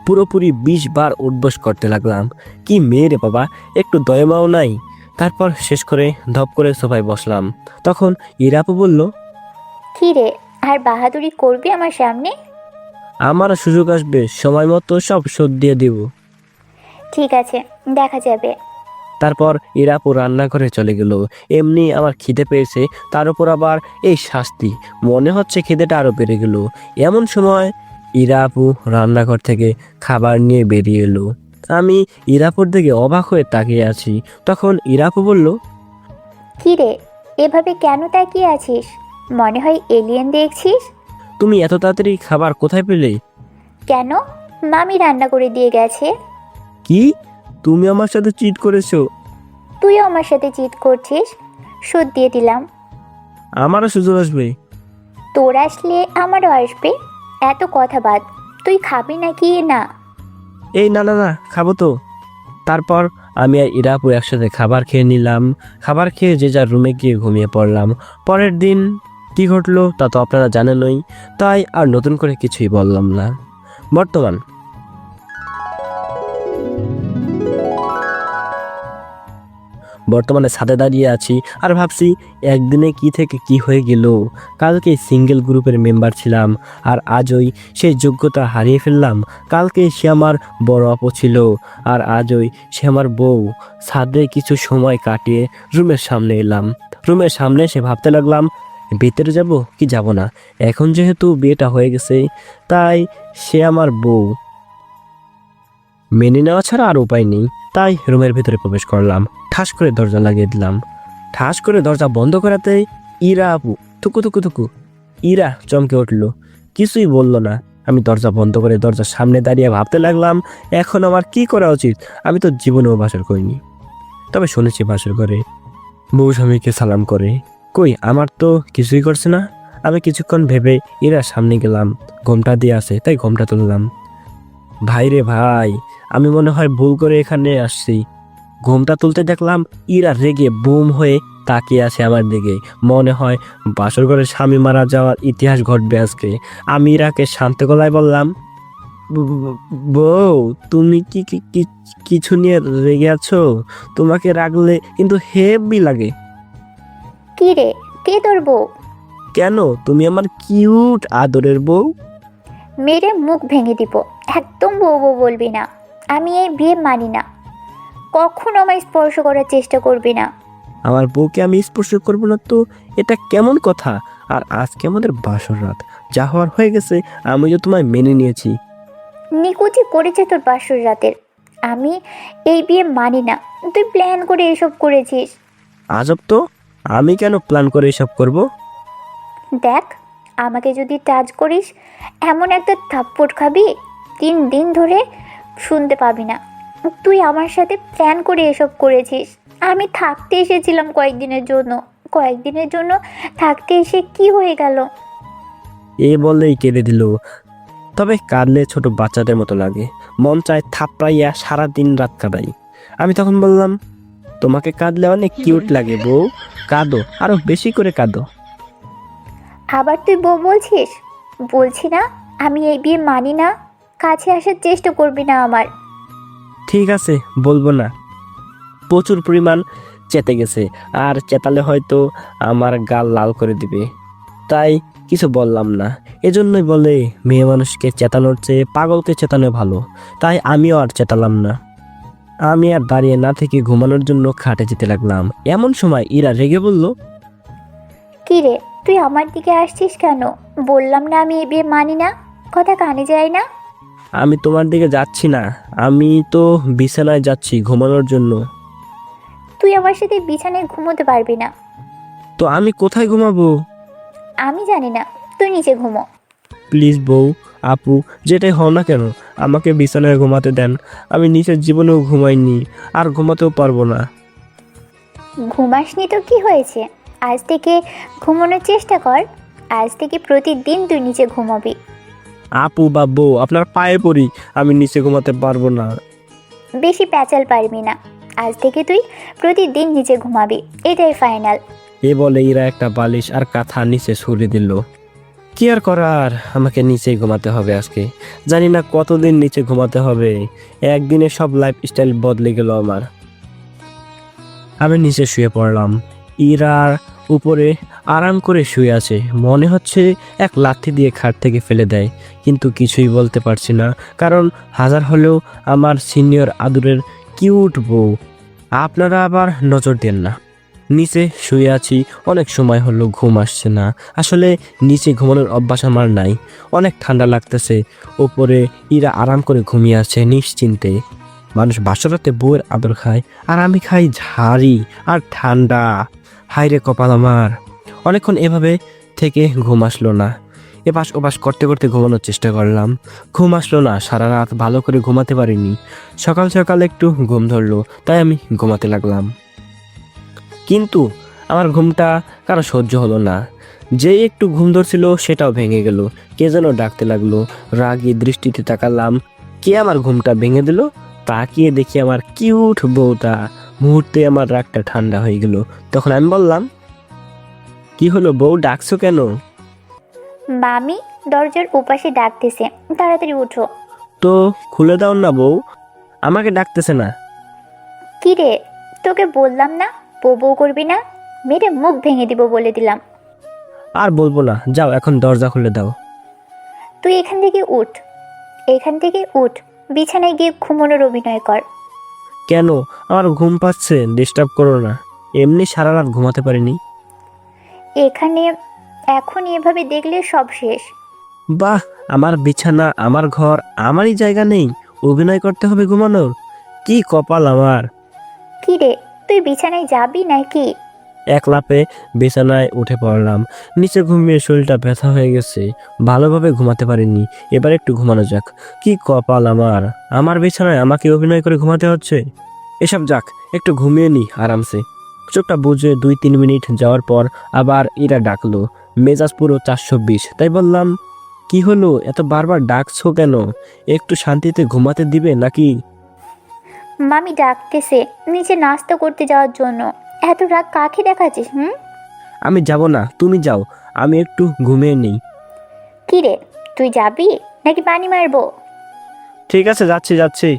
S1: পুরোপুরি 20 বার উঠবোস করতে লাগলাম। কি মেয়ে রে বাবা, একটু দয়মাও নাই। তারপর শেষ করে ধপ করে সোফায় বসলাম। তখন ইরাপু বলল,
S2: কি রে, আর বাহাদুরি করবি আমার সামনে?
S1: আমারও সুযোগ আসবে, সময় মতো সব শোধ দিয়ে দিব।
S2: ঠিক আছে, দেখা যাবে।
S1: তারপর ইরাপু রান্নাঘরে চলে গেল। এমনি আমার খিদে পেয়েছে, তার উপর আবার এই শাস্তি, মনে হচ্ছে খিদেটা আরো বেড়ে গেল। এমন সময় ইরাপু রান্নাঘর থেকে খাবার নিয়ে বেরিয়ে এলো। আমি ইরাপুর দিকে অবাক হয়ে তাকিয়ে আছি। তখন ইরাপু বলল,
S2: কি রে, এভাবে কেন তাকিয়ে আছিস? মনে হয় এলিয়েন দেখছিস।
S1: তুমি এত তাড়াতাড়ি খাবার কোথায় পেলে?
S2: কেন, মামি রান্না করে দিয়ে গেছে।
S1: কি, তুমি আমার সাথে চিট করেছো?
S2: তুইও আমার সাথে চিট করছিস, শোধ দিয়ে দিলাম।
S1: আমারও সুযোগ আসবে।
S2: তোর আসলে আমারও আসবে। এত কথা বাদ, তুই খাবি নাকি না?
S1: এই না না না, খাবো তো। তারপর আমি আর ইরাপু একসাথে খাবার খেয়ে নিলাম। খাবার খেয়ে যে যার রুমে গিয়ে ঘুমিয়ে পড়লাম। পরের দিন কি ঘটলো তা তো আপনারা জানেনই, তাই আর নতুন করে কিছুই বললাম না। বর্তমানে ছাদে দাঁড়িয়ে আছি আর ভাবছি একদিনে কি থেকে কি হয়ে গেল। কালকে সিঙ্গেল গ্রুপের মেম্বার ছিলাম, আর আজই সেই যোগ্যতা হারিয়ে ফেললাম। কালকে সে আমার বড় আপু ছিল, আর আজই সে আমার বউ। ছাদে কিছু সময় কাটিয়ে রুমের সামনে এলাম। রুমের সামনে এসে ভাবতে লাগলাম, ভিতরে যাব কি যাব না। এখন যেহেতু বিয়েটা হয়ে গেছে, তাই সে আমার বউ, মেনে নেওয়া ছাড়া আর উপায় নেই। তাই রুমের ভিতরে প্রবেশ করলাম, ঠাস করে দরজা লাগিয়ে দিলাম। ঠাস করে দরজা বন্ধ করাতে ইরা আপু থুকু থুকু থুকু, ইরা চমকে উঠল। কিছুই বললো না। আমি দরজা বন্ধ করে দরজার সামনে দাঁড়িয়ে ভাবতে লাগলাম, এখন আমার কি করা উচিত। আমি তো জীবনেও বাসর করিনি, তবে শুনেছি বাসর করে বউ স্বামীকে সালাম করে। কই, আমার তো কিছুই করছে না। আমি কিছুক্ষণ ভেবে ইরার সামনে গেলাম, ঘোমটা দিয়ে আছে তাই ঘোমটা তুললাম। ভাই রে ভাই, আমি মনে হয় ভুল করে এখানে আসছি। ঘোমটা তুলতে দেখলাম ইরা রেগে বুম হয়ে তাকিয়ে আছে আমার দিকে। মনে হয় বাসর ঘরে স্বামী মারা যাওয়ার ইতিহাস ঘটবে আজকে। আমি ইরাকে শান্ত গলায় বললাম, বউ তুমি কিছু নিয়ে রেগে আছো? তোমাকে রাগলে কিন্তু হেভি লাগে।
S2: কি রে, কে তোর বউ?
S1: কেন, তুমি আমার কিউট আদরের বউ।
S2: মেরে মুখ ভেঙে দিব। একদম বউ বউ বলবি না। আমি এই বিয়ে মানি না। কখনো আমায় স্পর্শ করার চেষ্টা করবি না।
S1: আমার বউকে আমি স্পর্শ করবো না তো এটা কেমন কথা? আর আজকে আমাদের বাসর রাত, যা হওয়ার হয়ে গেছে। আমি যে তোমায় মেনে নিয়েছি।
S2: নিকুচি করেছে তোর বাসর রাতের। আমি এই বিয়ে মানি না। তুই প্ল্যান করে এসব করেছিস।
S1: আজব তো, আমি কেন প্ল্যান করে এসব করব?
S2: দেখ, আমাকে যদি টাচ করিস এমন একটা থাপ্পড় খাবি 3 দিন ধরে শুনতে পাবি না। তুই আমার সাথে প্ল্যান করে এসব করেছিস। আমি থাকতে এসেছিলাম কয়েকদিনের জন্য থাকতে এসে কি হয়ে গেল?
S1: এ বললেই কেঁদে দিল। তবে কাঁদলে ছোট বাচ্চাদের মতো লাগে, মন চায় থাপড়াইয়া সারা দিন রাত কাটাই। আমি তখন বললাম, তোমাকে কাঁদলে অনেক কিউট লাগে বউ, কাঁদো, আরো বেশি করে কাঁদো।
S2: আবার তুই বউ বলছিস? বলছি না আমি এই বিয়ে মানি না। কাছে আসার চেষ্টা করবি না আমার।
S1: ঠিক আছে, বলবো না। প্রচুর পরিমাণ চেতে গেছে, আর চেতালে হয়তো আমার গাল লাল করে দিবে, তাই কিছু বললাম না। এজন্যই বলে মেয়ে মানুষকে চেতানোর চেয়ে পাগলকে চেতানো ভালো। তাই আমিও আর চেতালাম না। আমি আর দাঁড়িয়ে না থেকে ঘুমানোর জন্য খাটে যেতে লাগলাম। এমন সময় ইরা রেগে বলল,
S2: কি রে, তুই আমার দিকে আসছিস কেন? বললাম না আমি এই বিয়ে মানি না। কথা কানে যায় না?
S1: আমি তোমার দিকে যাচ্ছি না, আমি তো বিছানায় যাচ্ছি ঘুমানোর জন্য।
S2: তুই আমার সাথে বিছানায় ঘুমোতে পারবি না।
S1: তো আমি কোথায় ঘুমাবো?
S2: আমি জানি না, তুই নিচে ঘুমো।
S1: প্লিজ বউ, আপু, যেটাই হও না কেন, আমাকে বিছানায় ঘুমাতে দেন। আমি নিচের জীবনেও ঘুমাইনি, আর ঘুমাতেও পারবো না।
S2: ঘুমাসনি তো কি হয়েছে? আজ থেকে ঘুমানোর চেষ্টা কর। আজ থেকে প্রতিদিন তুই নিচে ঘুমাবি।
S1: আপু বা বউ, আপনার পায়ে পড়ি, আমি নিচে ঘুমাতে পারবো না।
S2: বেশি প্যাচাল পারবি না। আজ থেকে তুই প্রতিদিন নিচে ঘুমাবি, এটাই ফাইনাল।
S1: এ বলে ইরা একটা বালিশ আর কাঁথা নিচে ছুড়ে দিল। কি আর করার, আমাকে নিচেই ঘুমাতে হবে আজকে। জানি না কতদিন নিচে ঘুমাতে হবে। একদিনে সব লাইফস্টাইল বদলে গেল আমার। আমি নিচে শুয়ে পড়লাম। ইরার উপরে আরাম করে শুয়ে আছে, মনে হচ্ছে এক লাথি দিয়ে খাট থেকে ফেলে দেয়। কিন্তু কিছুই বলতে পারছি না, কারণ হাজার হলেও আমার সিনিয়র আদুরের কিউট বউ। আপনারা আবার নজর দেন না। নিচে শুয়ে আছি, অনেক সময় হলো, ঘুম আসছে না। আসলে নিচে ঘুমানোর অভ্যাস আমার নাই। অনেক ঠান্ডা লাগতেছে। ওপরে ইরা আরাম করে ঘুমিয়ে আছে নিশ্চিন্তে। মানুষ বাসরাতে বউয়ের আদর খায়, আর আমি খাই ঝাড়ি আর ঠান্ডা। হায় রে কপাল আমার। অনেকক্ষণ এভাবে থেকে ঘুম আসলো না। এপাশ ওপাশ করতে করতে ঘুমানোর চেষ্টা করলাম, ঘুম আসলো না। সারা রাত ভালো করে ঘুমাতে পারিনি। সকাল সকাল একটু ঘুম ধরলো, তাই আমি ঘুমাতে লাগলাম। কিন্তু আমার ঘুমটা কারো সহ্য হলো না। যেই একটু ঘুম ধরছিল সেটাও ভেঙে গেল। কে যেন ডাকতে লাগলো। রাগী দৃষ্টিতে তাকালাম, কে আমার ঘুমটা ভেঙে দিল। তাকিয়ে দেখি আমার কিউট বউটা। মুহূর্তে আমার রাগটা ঠান্ডা হয়ে গেল। তখন আমি বললাম, কি হলো বউ, ডাকছো কেন?
S2: মামি দরজার ওপাশে ডাকতেছে, তাড়াতাড়ি উঠো।
S1: তো খুলে দাও না বউ, আমাকে ডাকতেছে না।
S2: কি রে, তোকে বললাম না বউ বউ করবি না। মেরে মুখ ভেঙে দিব বলে দিলাম।
S1: আর বলবো না, যাও এখন দরজা খুলে দাও।
S2: তুই এখান থেকে উঠ, এখান থেকে উঠ। বিছানায় গিয়ে ঘুমানোর অভিনয় কর।
S1: কেন, আমার ঘুম পাচ্ছে, ডিস্টার্ব করো না। এমনি সারা রাত ঘুমাতে পারিনি।
S2: এখানে এখন এভাবে দেখলে সব শেষ।
S1: বাহ, আমার বিছানা, আমার ঘর, আমারই জায়গা নেই, অভিনয় করতে হবে ঘুমানোর? কি কপাল আমার।
S2: কি রে, তুই বিছানায় যাবি নাকি?
S1: এক লাফে বিছানায় উঠে পড়লাম। নিচে ঘুমিয়ে শরীরটা ব্যথা হয়ে গেছে, ভালোভাবে ঘুমাতে পারিনি। এবার একটু ঘুমানো যাক। কি কপাল আমার, আমার বিছানায় আমাকে অভিনয় করে ঘুমাতে হচ্ছে। এসব যাক, একটু ঘুমিয়ে নি আরামসে। চোখটা বুঝে 2-3 মিনিট যাওয়ার পর আবার ইরা ডাকলো। মেজাজ পুরো 420। তাই বললাম, কি হলো, এত বারবার ডাকছো কেন? একটু শান্তিতে ঘুমাতে দিবে নাকি?
S2: মামি ডাকতেছে নিচে নাস্তা করতে যাওয়ার জন্য। এত রাগ কাকে দেখাচ্ছিস?
S1: আমি যাব না, তুমি যাও, আমি একটু ঘুমিয়ে নেই।
S2: কি রে, তুই যাবি নাকি পানি মারবো?
S1: ঠিক আছে, যাচ্ছি যাচ্ছি।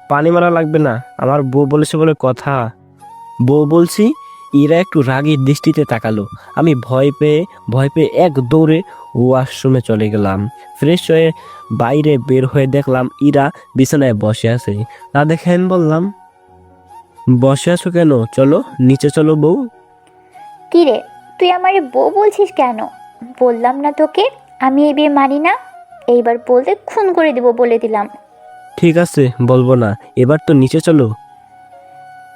S1: পানি মারা লাগবে না, আমার বউ বলেছে বলে কথা। বউ বলছি। ইরা একটু রাগী দৃষ্টিতে তাকালো। আমি ভয় পেয়ে এক দৌড়ে ওয়াশরুমে চলে গেলাম। ফ্রেশ হয়ে বাইরে বের হয়ে দেখলাম ইরা বিছানায় বসে আছে। তা দেখে আমি বললাম, বসে আছো কেন? চলো নিচে চলো বউ।
S2: কি রে, তুই আমারে বউ বলছিস কেন? বললাম না তোকে আমি এই বিয়ে মানি না। এইবার বলতে খুন করে দিব বলে দিলাম।
S1: ঠিক আছে, বলবো না, এবার তো নিচে চলো।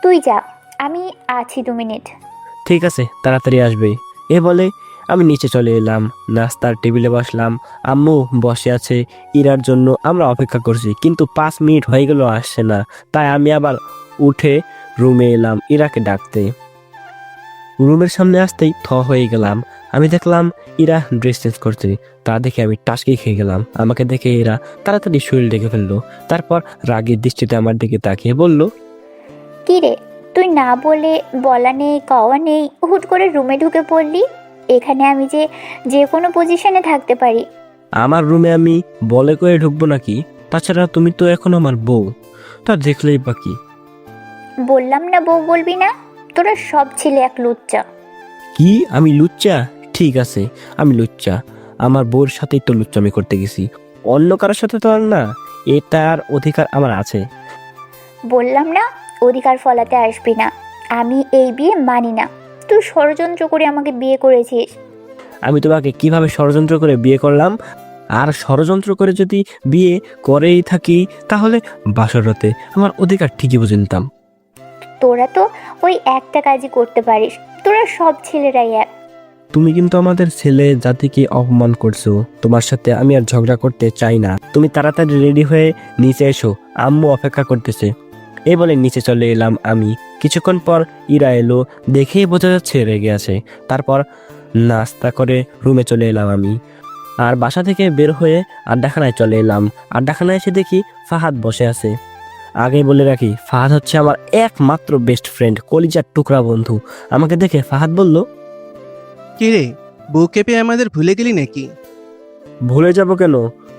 S2: তুই যা, আমি আছি 2 মিনিট।
S1: ঠিক আছে, তাড়াতাড়ি আসবে। এ বলে আমি নিচে চলে এলাম। নাস্তার টেবিলে বসলাম। আম্মু বসে আছে ইরার জন্য। আমরা অপেক্ষা করছি, কিন্তু 5 মিনিট হয়ে গেল আসছে না। তাই আমি আবার উঠে রুমে এলাম ইরাকে ডাকতে। রুমের সামনে আসতেই হয়ে গেলাম। আমি দেখলাম ইরা ড্রেস চেঞ্জ করছে। তা দেখে আমি টাসকি খেয়ে গেলাম। আমাকে দেখে ইরা তাড়াতাড়ি শরীর ডেকে ফেললো। তারপর রাগের দৃষ্টিতে আমার দিকে তাকিয়ে বলল,
S2: কি রে, তুই না বলে বলা নেই কওয়া নেই হুট করে রুমে ঢুকে পড়লি। এখানে আমি যে কোনো পজিশনে থাকতে পারি।
S1: আমার রুমে আমি বলে করে ঢুকবো নাকি? তাছাড়া তুমি তো এখন আমার বউ, তা দেখলেই বা কি?
S2: বললাম না বউ বলবি না। তোরা সব ছেলে এক লুচ্চা।
S1: কি, আমি লুচ্চা? ঠিক আছে, আমি লুচ্চা। আমার বউর সাথেই তো লুচ্চামি করতে গেছি, অন্য কারোর সাথে তো আর না। এটার অধিকার আমার আছে।
S2: বললাম না অধিকার ফলাতে আসবি না। আমি এই বিয়ে মানি না। তুই ষড়যন্ত্র করে আমাকে বিয়ে করেছিস।
S1: আমি তোমাকে কিভাবে ষড়যন্ত্র করে বিয়ে করলাম? আর ষড়যন্ত্র করে যদি বিয়ে করেই থাকি, তাহলে বাসরতে আমার অধিকার ঠিকই বুঝে নিতাম।
S2: তোরা তো ওই একটা কাজই করতে পারিস। তোরা সব ছেলেরাই এক।
S1: তুমি কিন্তু আমাদের ছেলে জাতিকে অপমান করছো। তোমার সাথে আমি আর ঝগড়া করতে চাই না। তুমি তাড়াতাড়ি রেডি হয়ে নিচে এসো, আম্মু অপেক্ষা করতেছে। এই বলে নিচে চলে এলাম আমি। কিছুক্ষণ পর ইরা এলো, দেখেই বোঝা যাচ্ছে রেগে আছে। তারপর নাস্তা করে রুমে চলে এলাম আমি। আর বাসা থেকে বের হয়ে আড্ডাখানায় চলে এলাম। আড্ডাখানায় এসে দেখি ফাহাদ বসে আছে। আগেই বলে রাখি, ফাহাদ হচ্ছে আমার একমাত্র বেস্ট ফ্রেন্ড, কলিজার টুকরা বন্ধু। আমাকে দেখে ফাহাদ বলল,
S5: কিরে, বউকে পেয়ে আমাদের ভুলে গেলি নাকি?
S1: ভুলে যাব কেন?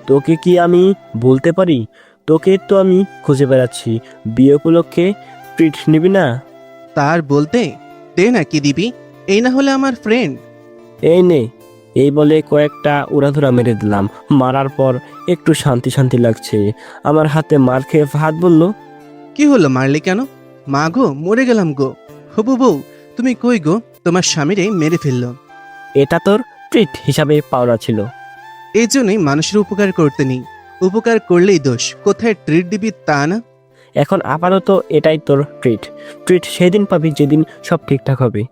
S1: তোকে কি আমি বলতে পারি? তোকে তো আমি খুঁজে বেড়াচ্ছি। বিয়ে উপলক্ষে ট্রিট নিবি না?
S5: তার বলতে দে না, কি দিবি? এই না হলে আমার ফ্রেন্ড।
S1: এই নে। এই বলে কয়েকটা উড়াধুরা মেরে দিলাম। মারার পর একটু শান্তি শান্তি লাগছে। আমার হাতে মার খেয়ে ফাহাদ বলল,
S5: কি হলো, মারলি কেন? মা গো, মরে গেলাম গো। হবু বউ, তুমি কই গো? তোমার স্বামীরে মেরে ফেললো।
S1: এটা তোর ট্রিট হিসাবে পাওনা ছিল।
S5: এই জন্যই মানুষের উপকার করতে নেই, উপকার করলেই দোষ। কোথায় ট্রিট দিবি তা না।
S1: এখন আপাতত এটাই তোর ট্রিট। ট্রিট সেদিন পাবি যেদিন সব ঠিকঠাক হবে।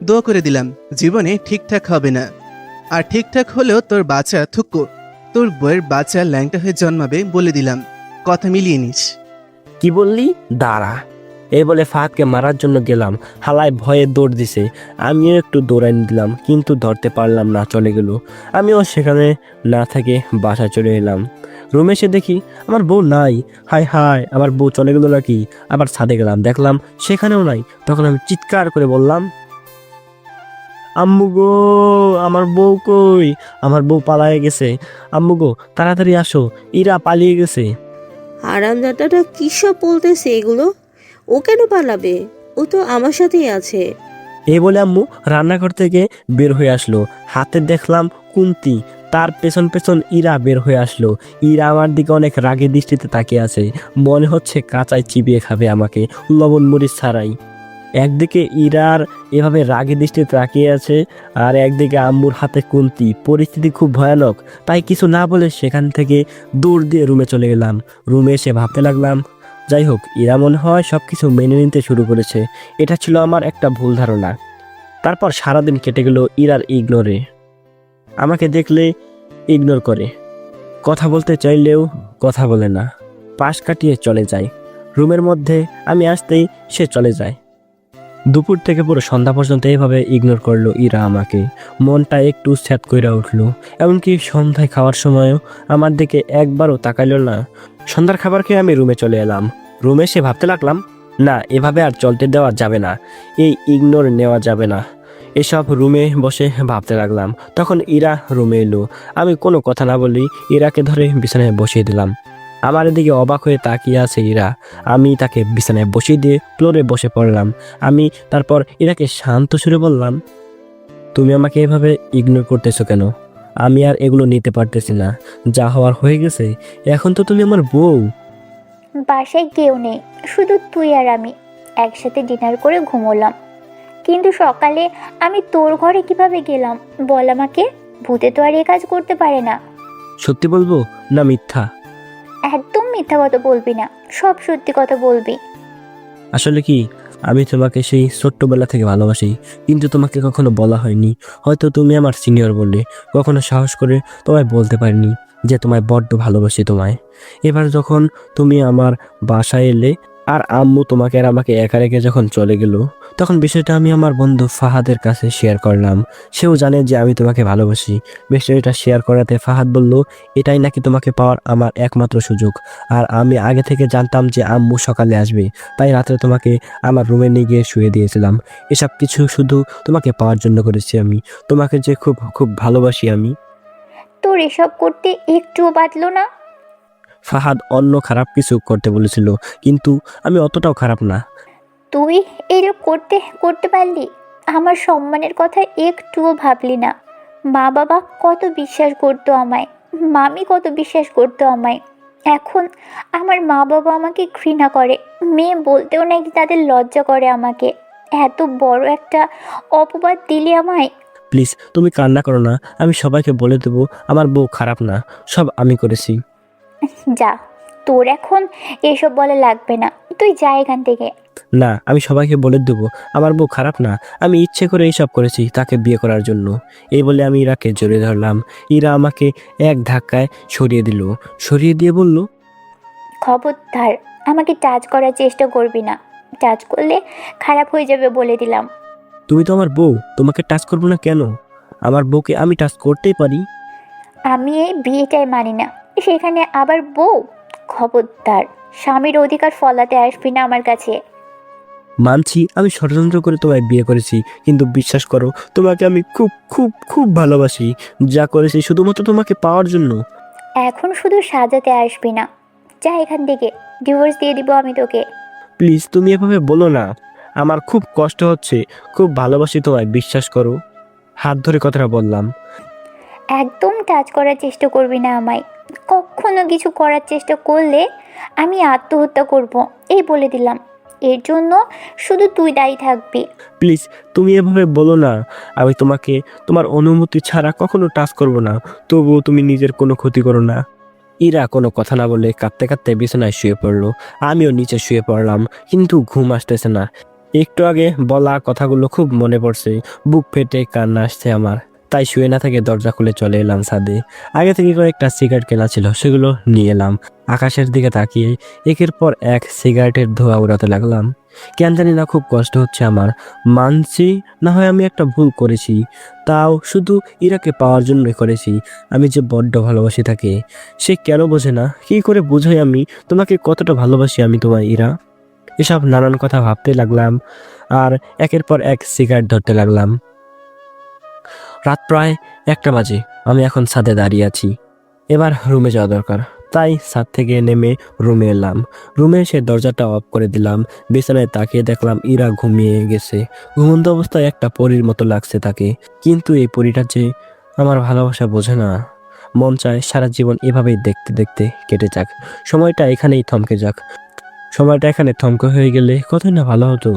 S5: দোয়া করে দিলাম, জীবনে ঠিকঠাক হবে না। আর ঠিকঠাক হলেও তোর বাচ্চা থুকো, তোর বউয়ের বাচ্চা ল্যাংটা হয়ে জন্মাবে বলে দিলাম। কথা মিলিয়ে নিস।
S1: কি বললি? দাঁড়া। এই বলে ফাহাদকে মারার জন্য গেলাম। হালায় ভয়ে দৌড় দিছে। আমিও একটু দৌড়াই দিলাম, কিন্তু ধরতে পারলাম না, চলে গেল। আমিও সেখানে না থেকে বাসায় চলে এলাম। রুমে এসে দেখি আমার বউ নাই। হায় হায়, আমার বউ চলে গেল নাকি? আবার ছাদে গেলাম, দেখলাম সেখানেও নাই। তখন আমি চিৎকার করে বললাম, আম্মু গো, আমার বউ কই? আমার বউ পালায়ে গেছে। আম্মু গো, তাড়াতাড়ি আসো, ইরা পালিয়ে গেছে।
S3: আরামদাদাটা কী সব বলতেছে এগুলো? ও কেন পালাবে? ও তো আমার সাথেই আছে।
S1: এই বলে আম্মু রান্নাঘর থেকে বের হয়ে আসলো। হাতে দেখলাম কুন্তি, তার পেছন পেছন ইরা বের হয়ে আসলো। ইরা আমার দিকে অনেক রাগের দৃষ্টিতে তাকিয়ে আছে। মনে হচ্ছে কাঁচায় চিবিয়ে খাবে আমাকে, লবণ মরিচ ছাড়াই। একদিকে ইরার এভাবে রাগের দৃষ্টিতে তাকিয়ে আছে, আর একদিকে আম্মুর হাতে কুন্তি। পরিস্থিতি খুব ভয়ানক। তাই কিছু না বলে সেখান থেকে দৌড় দিয়ে রুমে চলে গেলাম। রুমে এসে ভাবতে লাগলাম, যাই হোক, ইরা মনে হয় সব কিছু মেনে নিতে শুরু করেছে। এটা ছিল আমার একটা ভুল ধারণা। তারপর সারাদিন কেটে গেল ইরার ইগনোরে। আমাকে দেখলে ইগনোর করে, কথা বলতে চাইলেও কথা বলে না, পাশ কাটিয়ে চলে যায়। রুমের মধ্যে আমি আসতেই সে চলে যায়। দুপুর থেকে পুরো সন্ধ্যা পর্যন্ত এইভাবে ইগনোর করলো ইরা আমাকে। মনটা একটু স্যাদ কইরা উঠলো। এমনকি সন্ধ্যায় খাওয়ার সময়ও আমার দিকে একবারও তাকাইলো না। সন্ধ্যার খাবার খেয়ে আমি রুমে চলে এলাম। রুমে এসে ভাবতে লাগলাম, না এভাবে আর চলতে দেওয়া যাবে না, এই ইগনোর নেওয়া যাবে না। এসব রুমে বসে ভাবতে লাগলাম। তখন ইরা রুমে এলো। আমি কোনো কথা না বলেই ইরাকে ধরে বিছানায় বসিয়ে দিলাম। আমার এদিকে অবাক হয়ে তাকিয়ে আছে ইরা। আমি তাকে বিছানায় বসিয়ে দিয়ে ফ্লোরে বসে পড়লাম। আমি তারপর ইরাকে শান্ত সুরে বললাম, তুমি আমাকে এভাবে ইগনোর করতেছো কেন? আমি আর এগুলো নিতে পারতেছি না, যা হওয়ার হয়ে গেছে। এখন তো তুমি আমার বউ।
S2: বাসায় কেউ নেই, শুধু তুই আর আমি। একসাথে ডিনার করে ঘুমোলাম, কিন্তু সকালে আমি তোর ঘরে কিভাবে গেলাম বল আমাকে? ভূতে তো আর এ কাজ করতে পারে না।
S1: সত্যি বলবো না মিথ্যা?
S2: একদম মিথ্যা কথা বলবি না, সব সত্যি কথা বলবি।
S1: আসলে কি, আমি তোমাকে সেই ছোট্টবেলা থেকে ভালোবাসি, কিন্তু তোমাকে কখনো বলা হয়নি। হয়তো তুমি আমার সিনিয়র বললে, কখনো সাহস করে তোমায় বলতে পারিনি যে তোমায় বড্ড ভালোবাসি তোমায়। এবার যখন তুমি আমার বাসায় এলে আর আম্মু তোমাকে আর আমাকে একা রেখে যখন চলে গেল, তখন বিষয়টা আমি আমার বন্ধু ফাহাদের কাছে শেয়ার করলাম। সেও জানে যে আমি তোমাকে ভালোবাসি। বিষয়টা শেয়ার করাতে ফাহাদ বলল, এটাই নাকি তোমাকে পাওয়ার আমার একমাত্র সুযোগ। আর আমি আগে থেকে জানতাম যে আম্মু সকালে আসবে, তাই রাত্রে তোমাকে আমার রুমে নিয়ে গিয়ে শুয়ে দিয়েছিলাম। এসব কিছু শুধু তোমাকে পাওয়ার জন্য করেছি আমি। তোমাকে যে খুব খুব ভালোবাসি আমি।
S2: তোর এসব করতে একটুও বাঁধলো না?
S1: ফাহাদ অন্য খারাপ কিছু করতে বলেছিল, কিন্তু আমি অতটাও খারাপ না।
S2: তুই এরকম করতে করতে পারলি? আমার সম্মানের কথা একটুও ভাবলি না। মা বাবা কত বিশ্বাস করতো আমায়, মামি কত বিশ্বাস করতো আমায়। এখন আমার মা বাবা আমাকে ঘৃণা করে, মেয়ে বলতেও নাকি তাদের লজ্জা করে আমাকে। এত বড় একটা অপবাদ দিলি আমায়।
S1: প্লিজ তুমি কান্না করো না, আমি সবাইকে বলে দেবো আমার বউ খারাপ না, সব আমি করেছি।
S2: যা, তোর এখন এসব বলা লাগবে না, তুই যা এখান থেকে।
S1: না, আমি সবাইকে বলে দেবো আমার বউ খারাপ না, আমি ইচ্ছে করে এইসব করেছি তাকে বিয়ে করার জন্য। এই বলে আমি ইরাকে জড়িয়ে ধরলাম। ইরা আমাকে এক ধাক্কায় সরিয়ে দিয়ে বলল,
S2: খবরদার আমাকে টাচ করার চেষ্টা করবি না, টাচ করলে খারাপ হয়ে যাবে বলে দিলাম।
S1: তুমি তো আমার বউ, তোমাকে টাচ করবো না কেন? আমার বউকে আমি টাচ করতেই পারি।
S2: আমি এই বিয়েটাই মানি না, সেখানে আবার বউ। খবরদার স্বামীর অধিকার ফলাতে আসবি না আমার কাছে।
S1: মানছি আমি ষড়যন্ত্র করে তোমায় বিয়ে করেছি, কিন্তু বিশ্বাস করো তোমাকে আমি খুব খুব খুব ভালোবাসি। যা করেছি শুধুমাত্র তোমাকে পাওয়ার জন্য।
S2: এখন শুধু সাজাতে আসবি না, যা এখান থেকে, ডিভোর্স দিয়ে দিব আমি তোকে।
S1: প্লিজ তুমি এভাবে বলো না, আমার খুব কষ্ট হচ্ছে, খুব ভালোবাসি তোমায়, বিশ্বাস করো। হাত ধরে কথাটা বললাম।
S2: একদম টাচ করার চেষ্টা করবি না আমায়। কখনো কিছু করার চেষ্টা করলে আমি আত্মহত্যা করব, এই বলে দিলাম। এর জন্য শুধু তুই দায়ী থাকবি।
S1: প্লিজ তুমি এভাবে বলো না, আমি তোমাকে তোমার অনুমতি ছাড়া কখনো টাচ করব না, তবুও তুমি নিজের কোনো ক্ষতি করো না। ইরা কোনো কথা না বলে কাঁদতে কাঁদতে বিছানায় শুয়ে পড়লো। আমিও নিচে শুয়ে পড়লাম, কিন্তু ঘুম আসতেছে না। একটু আগে বলা কথাগুলো খুব মনে পড়ছে, বুক ফেটে কান্না আসছে আমার। তাই শুয়ে না থেকে দরজা খুলে চলে এলাম ছাদে। আগে থেকে কয়েকটা সিগারেট কেনা ছিল, সেগুলো নিয়ে এলাম। আকাশের দিকে তাকিয়ে একের পর এক সিগারেটের ধোঁয়া উড়াতে লাগলাম। কেন জানি না খুব কষ্ট হচ্ছে আমার। মানছি না হয় আমি একটা ভুল করেছি, তাও শুধু ইরাকে পাওয়ার জন্যই করেছি। আমি যে বড্ড ভালোবাসি তাকে, সে কেন বোঝে না? কী করে বোঝাই আমি তোমাকে কতটা ভালোবাসি আমি তোমায় ইরা? এসব নানান কথা ভাবতে লাগলাম আর একের পর এক সিগারেট ধরতে লাগলাম। রাত প্রায় 1টা বাজে। আমি এখন ছাদে দাঁড়িয়ে আছি। এবার রুমে যাওয়া দরকার, তাই ছাদ থেকে নেমে রুমে এলাম। রুমে এসে দরজাটা অফ করে দিলাম। বিছানায় তাকিয়ে দেখলাম ইরা ঘুমিয়ে গেছে। ঘুমন্ত অবস্থায় একটা পরীর মতো লাগছে তাকে, কিন্তু এই পরীটা যে আমার ভালোবাসা বোঝে না। মন চায় সারা জীবন এভাবেই দেখতে দেখতে কেটে যাক, সময়টা এখানেই থমকে যাক। সময়টা এখানে থমকে হয়ে গেলে কতই না ভালো হতো।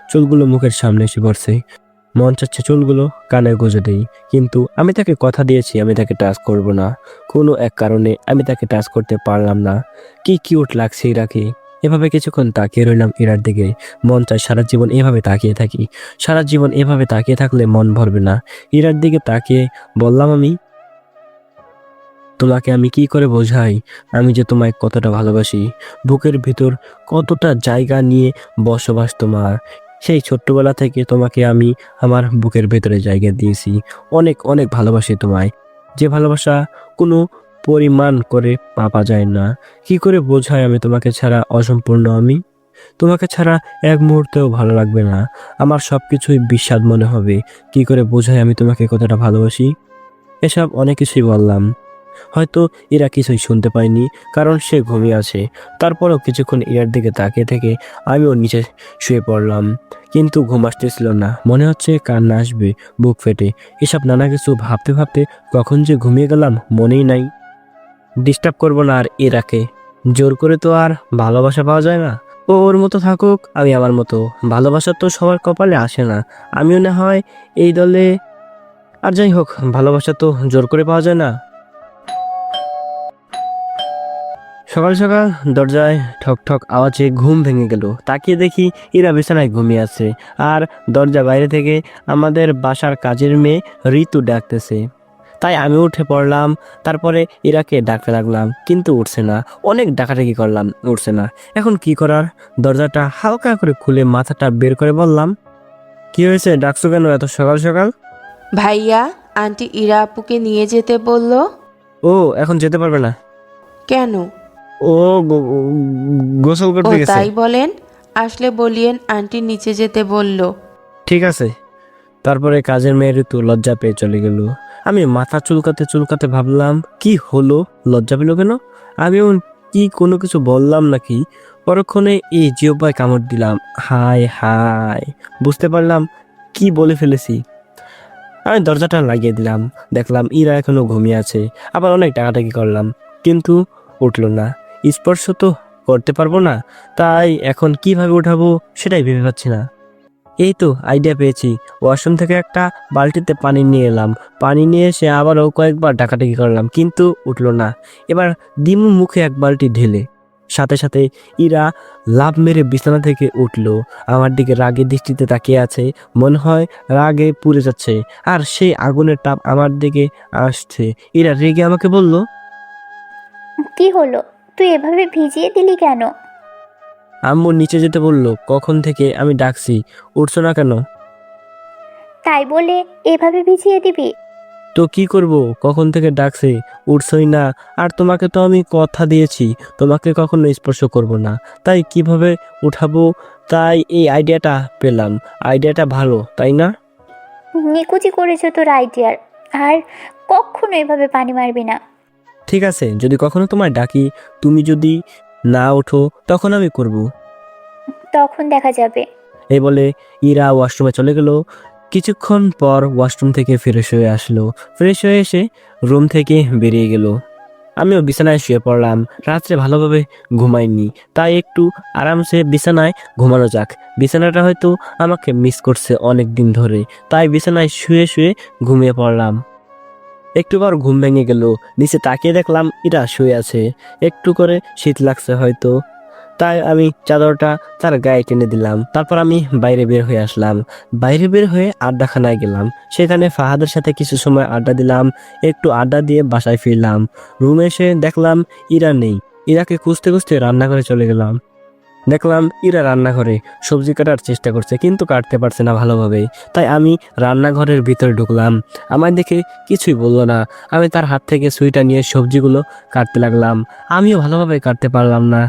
S1: চুলগুলো মুখের সামনে এসে পড়ছে, মন চাচ্ছে চুলগুলো কানে গুঁজে দেই, কিন্তু আমি তাকে কথা দিয়েছি আমি তাকে টাচ করব না। কোনো এক কারণে আমি তাকে টাচ করতে পারলাম না। কি কিউট লাগছে ইরাকে। এভাবে কিছুক্ষণ তাকিয়ে রইলাম ইরার দিকে। মন চায় সারা জীবন এভাবে তাকিয়ে থাকি। সারা জীবন এভাবে তাকিয়ে থাকলে মন ভরবে না। ইরার দিকে তাকিয়ে বললাম, তোমাকে আমি কি করে বোঝাই আমি যে তোমায় কতটা ভালোবাসি। বুকের ভিতর কতটা জায়গা নিয়ে বসবাস তোমার। সেই ছোট্টবেলা থেকে তোমাকে আমি আমার বুকের ভেতরে জায়গা দিয়েছি। অনেক অনেক ভালোবাসি তোমায়, যে ভালোবাসা কোনো পরিমাণ করে মাপা যায় না। কি করে বোঝাই আমি তোমাকে ছাড়া অসম্পূর্ণ আমি। তোমাকে ছাড়া এক মুহূর্তেও ভালো লাগবে না। আমার সবকিছুই বিস্বাদ মনে হবে। কি করে বোঝাই আমি তোমাকে কতটা ভালোবাসি। এসব অনেক কিছুই বললাম। হয়তো এরা কিছুই শুনতে পায়নি, কারণ সে ঘুমিয়ে আছে। তারপরও কিছুক্ষণ ইরার দিকে তাকিয়ে থেকে আমিও নিচে শুয়ে পড়লাম, কিন্তু ঘুম আসতেছিল না। মনে হচ্ছে কান্না আসবে বুক ফেটে। এসব নানা কিছু ভাবতে ভাবতে কখন যে ঘুমিয়ে গেলাম মনেই নাই। ডিস্টার্ব করবো না আর এরাকে। জোর করে তো আর ভালোবাসা পাওয়া যায় না। ও ওর মতো থাকুক, আমি আমার মতো। ভালোবাসা তো সবার কপালে আসে না। আমিও না হয় এই দলে। আর যাই হোক, ভালোবাসা তো জোর করে পাওয়া যায় না। সকাল সকাল দরজায় ঠক ঠক আওয়াজে ঘুম ভেঙে গেল। তাকিয়ে দেখি ইরা বিছানায় ঘুমিয়ে আছে, আর দরজা বাইরে থেকে আমাদের বাসার কাজের মেয়ে ঋতু ডাকতেছে। তাই আমি উঠে পড়লাম। তারপরে ইরাকে ডাকতে লাগলাম, কিন্তু উঠছে না। অনেক ডাকাডাকি করলাম, উঠছে না। এখন কি করার? দরজাটা হালকা করে খুলে মাথাটা বের করে বললাম, কি হয়েছে, ডাকছো কেন এত সকাল সকাল?
S6: ভাইয়া, আন্টি ইরা আপুকে নিয়ে যেতে বলল।
S1: ও এখন যেতে পারবে না।
S6: কেন?
S1: ও গোসল
S6: ও
S1: করতে গেছে।
S6: তাই বলেন? আসলে বলিয়েন আন্টি নিচে যেতে বলল।
S1: ঠিক আছে। তারপরে কাজের মেয়ের ঋতু লজ্জা পেয়ে চলে গেল। আমি মাথা চুলকাতে চুলকাতে ভাবলাম, কি হলো, লজ্জা পেল কেন? আমিও কি কোনো কিছু বললাম নাকি? পরক্ষণে এই জিহ্বায় কামড় দিলাম। হায় হায়, বুঝতে পারলাম কি বলে ফেলেছি। আমি দরজাটা লাগিয়ে দিলাম। দেখলাম ইরা এখনো ঘুমিয়ে আছে। আবার অনেক টাকাটাকি করলাম, কিন্তু উঠলো না। স্পর্শ তো করতে পারবো না, তাই এখন কিভাবে উঠাবো সেটাই ভেবে পাচ্ছি না। এই তো আইডিয়া পেয়েছি। ওয়াশরুম থেকে একটা বালতিতে পানি নিয়ে এলাম। পানি নিয়ে এসে আবারও কয়েকবার ডাকাডাকি করলাম, কিন্তু উঠলো না। এবার দিমু মুখে এক বালতি ঢেলে। সাথে সাথে ইরা লাফ মেরে বিছানা থেকে উঠলো। আমার দিকে রাগে দৃষ্টিতে তাকিয়ে আছে। মনে হয় রাগে পুড়ে যাচ্ছে, আর সেই আগুনের তাপ আমার দিকে আসছে। ইরা রেগে আমাকে বলল,
S2: কি হলো? তুই এভাবে ভিজিয়ে দিলি কেন?
S1: আম্মু নিচে যেতে বলল। কখন থেকে আমি ডাকছি, উঠছো না কেন?
S2: তাই বলে এভাবে ভিজিয়ে দিবি?
S1: তো কি করব, কখন থেকে ডাকছে, উঠছই না। আর তোমাকে তো আমি কথা দিয়েছি তোমাকে কখনো স্পর্শ করব না, তাই কিভাবে উঠাবো? তাই এই আইডিয়াটা পেলাম। আইডিয়াটা ভালো, তাই না?
S2: নিকুচি করেছো তোর আইডিয়ার। আর কখনো এভাবে পানি মারবি না।
S1: ঠিক আছে, যদি কখনো তোমায় ডাকি, তুমি যদি না ওঠো, তখন আমি করব।
S2: তখন দেখা যাবে।
S1: এই বলে ইরা ওয়াশরুমে চলে গেল। কিছুক্ষণ পর ওয়াশরুম থেকে ফ্রেশ হয়ে আসলো। ফ্রেশ হয়ে এসে রুম থেকে বেরিয়ে গেল। আমিও বিছানায় শুয়ে পড়লাম। রাত্রে ভালোভাবে ঘুমাইনি, তাই একটু আরামসে বিছানায় ঘুমানো যাক। বিছানাটা হয়তো আমাকে মিস করছে অনেক দিন ধরে, তাই বিছানায় শুয়ে শুয়ে ঘুমিয়ে পড়লাম। একটু পর ঘুম ভেঙে গেল। নিচে তাকিয়ে দেখলাম এরা শুয়ে আছে। একটু করে শীত লাগছে হয়তো, তাই আমি চাদরটা তার গায়ে টেনে দিলাম। তারপর আমি বাইরে বের হয়ে আসলাম। বাইরে বের হয়ে আড্ডাখানায় গেলাম। সেখানে ফাহাদের সাথে কিছু সময় আড্ডা দিলাম। একটু আড্ডা দিয়ে বাসায় ফিরলাম। রুমে এসে দেখলাম ইরা নেই। ইরাকে খুঁজতে খুঁজতে রান্নাঘরে চলে গেলাম। দেখলাম ইরা রান্নাঘরে সবজি কাটার চেষ্টা করছে, কিন্তু কাটতে পারছে না ভালোভাবে। তাই আমি রান্নাঘরের ভিতরে ঢুকলাম। আমায় দেখে কিছুই বললো না। আমি তার হাত থেকে সুইটা নিয়ে সবজিগুলো কাটতে লাগলাম। আমিও ভালোভাবে কাটতে পারলাম না,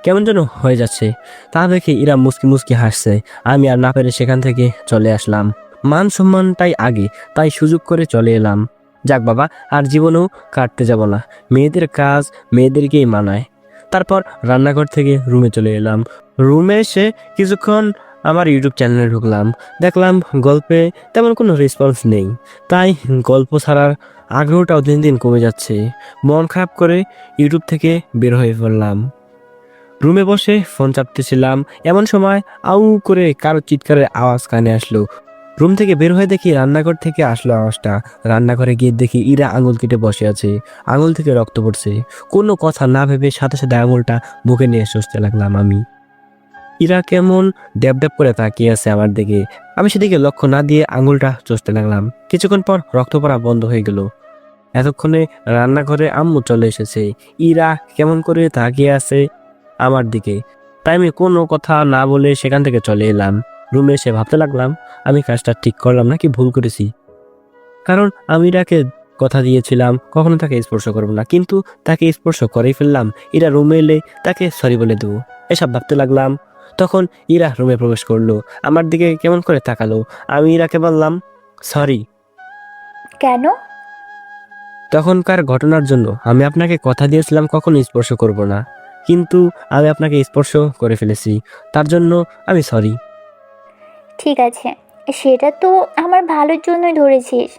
S1: কেমন যেন হয়ে যাচ্ছে। তা দেখে ইরা মুচকি মুচকি হাসছে। আমি আর না পেরে সেখান থেকে চলে আসলাম। মান সম্মানটাই আগে, তাই সুযোগ করে চলে এলাম। যাক বাবা, আর জীবনেও কাটতে যাব না। মেয়েদের কাজ মেয়েদেরকেই মানায়। তারপর রান্নাঘর থেকে রুমে চলে এলাম। রুমে এসে কিছুক্ষণ আমার ইউটিউব চ্যানেলে ঢুকলাম। দেখলাম গল্পে তেমন কোনো রেসপন্স নেই, তাই গল্প ছাড়ার আগ্রহটাও দিন দিন কমে যাচ্ছে। মন খারাপ করে ইউটিউব থেকে বের হয়ে পড়লাম। রুমে বসে ফোন চাপতেছিলাম, এমন সময় আউ করে কারো চিৎকারের আওয়াজ কানে আসলো। রুম থেকে বের হয়ে দেখি রান্নাঘর থেকে আসলো আওয়াজটা। রান্নাঘরে গিয়ে দেখি ইরা আঙুল কেটে বসে আছে, আঙুল থেকে রক্ত পড়ছে। কোনো কথা না ভেবে সাথে সাথে আঙুলটা বুকে নিয়ে সসতে লাগলাম আমি। ইরা কেমন ড্যাব ড্যাব করে তাকিয়ে আছে আমার দিকে। আমি সেদিকে লক্ষ্য না দিয়ে আঙুলটা চষতে লাগলাম। কিছুক্ষণ পর রক্ত পড়া বন্ধ হয়ে গেল। এতক্ষণে রান্নাঘরে আম্মু চলে এসেছে। ইরা কেমন করে তাকিয়ে আছে আমার দিকে, তাই আমি কোনো কথা না বলে সেখান থেকে চলে এলাম। রুমে এসে ভাবতে লাগলাম আমি কাজটা ঠিক করলাম নাকি ভুল করেছি। কারণ আমি ইরাকে কথা দিয়েছিলাম কখনো তাকে স্পর্শ করবো না, কিন্তু তাকে স্পর্শ করেই ফেললাম। ইরা রুমে এলে তাকে সরি বলে দেবো, এসব ভাবতে লাগলাম। তখন ইরা রুমে প্রবেশ করলো, আমার দিকে কেমন করে তাকালো। আমি ইরাকে বললাম সরি।
S2: কেন?
S1: তখনকার ঘটনার জন্য। আমি আপনাকে কথা দিয়েছিলাম কখনো স্পর্শ করব না, কিন্তু আমি আপনাকে স্পর্শ করে ফেলেছি, তার জন্য আমি সরি।
S2: ঠিক আছে, সেটা তো আমার ভালোর জন্যই ধরেছিস।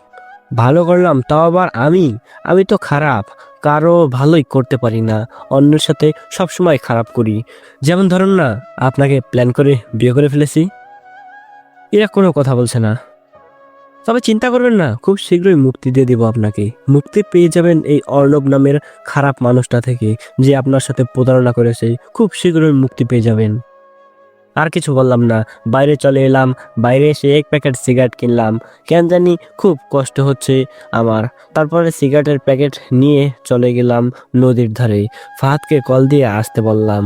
S1: ভালো করলাম তাও আবার আমি তো খারাপ, কারো ভালোই করতে পারি না, অন্যের সাথে সবসময় খারাপ করি। যেমন ধরুন না, আপনাকে প্ল্যান করে বিয়ে করে ফেলেছি। এরা কোনো কথা বলছে না। তবে চিন্তা করবেন না, খুব শীঘ্রই মুক্তি দিয়ে দিব আপনাকে। মুক্তি পেয়ে যাবেন এই অর্ণব নামের খারাপ মানুষটা থেকে, যে আপনার সাথে প্রতারণা করেছে। খুব শীঘ্রই মুক্তি পেয়ে যাবেন। আর কিছু বললাম না, বাইরে চলে এলাম। বাইরে এসে এক প্যাকেট সিগারেট কিনলাম। কেন জানি খুব কষ্ট হচ্ছে আমার। তারপরে সিগারেটের প্যাকেট নিয়ে চলে গেলাম নদীর ধারে। ফাহাদকে কল দিয়ে আসতে বললাম।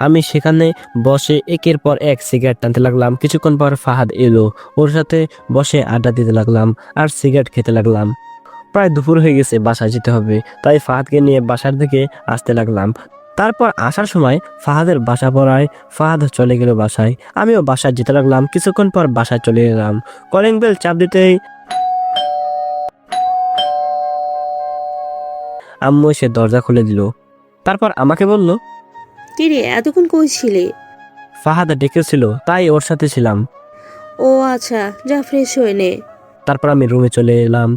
S1: আমি সেখানে বসে একের পর এক সিগারেট টানতে লাগলাম। কিছুক্ষণ পর ফাহাদ এলো, ওর সাথে বসে আড্ডা দিতে লাগলাম আর সিগারেট খেতে লাগলাম। প্রায় দুপুর হয়ে গেছে, বাসায় যেতে হবে, তাই ফাহাদকে নিয়ে বাসার দিকে আসতে লাগলাম। তারপর আসার সময় ফাহাদের বাসা পড়ায় ফাহাদ চলে গেল বাসায়। আমিও বাসায় যেতে লাগলাম। কিছুক্ষণ পর বাসায় চলে এলাম। কলিং বেল চাপ দিতেই আম্মু এসে দরজা খুলে দিল। তারপর আমাকে বলল,
S3: কিরে এতক্ষণ কই ছিলে?
S1: ফাহাদ ডেকেছিল, তাই ওর সাথে ছিলাম।
S3: ও আচ্ছা, যা ফ্রেশ হয়ে নে।
S1: তারপর আমি রুমে চলে এলাম।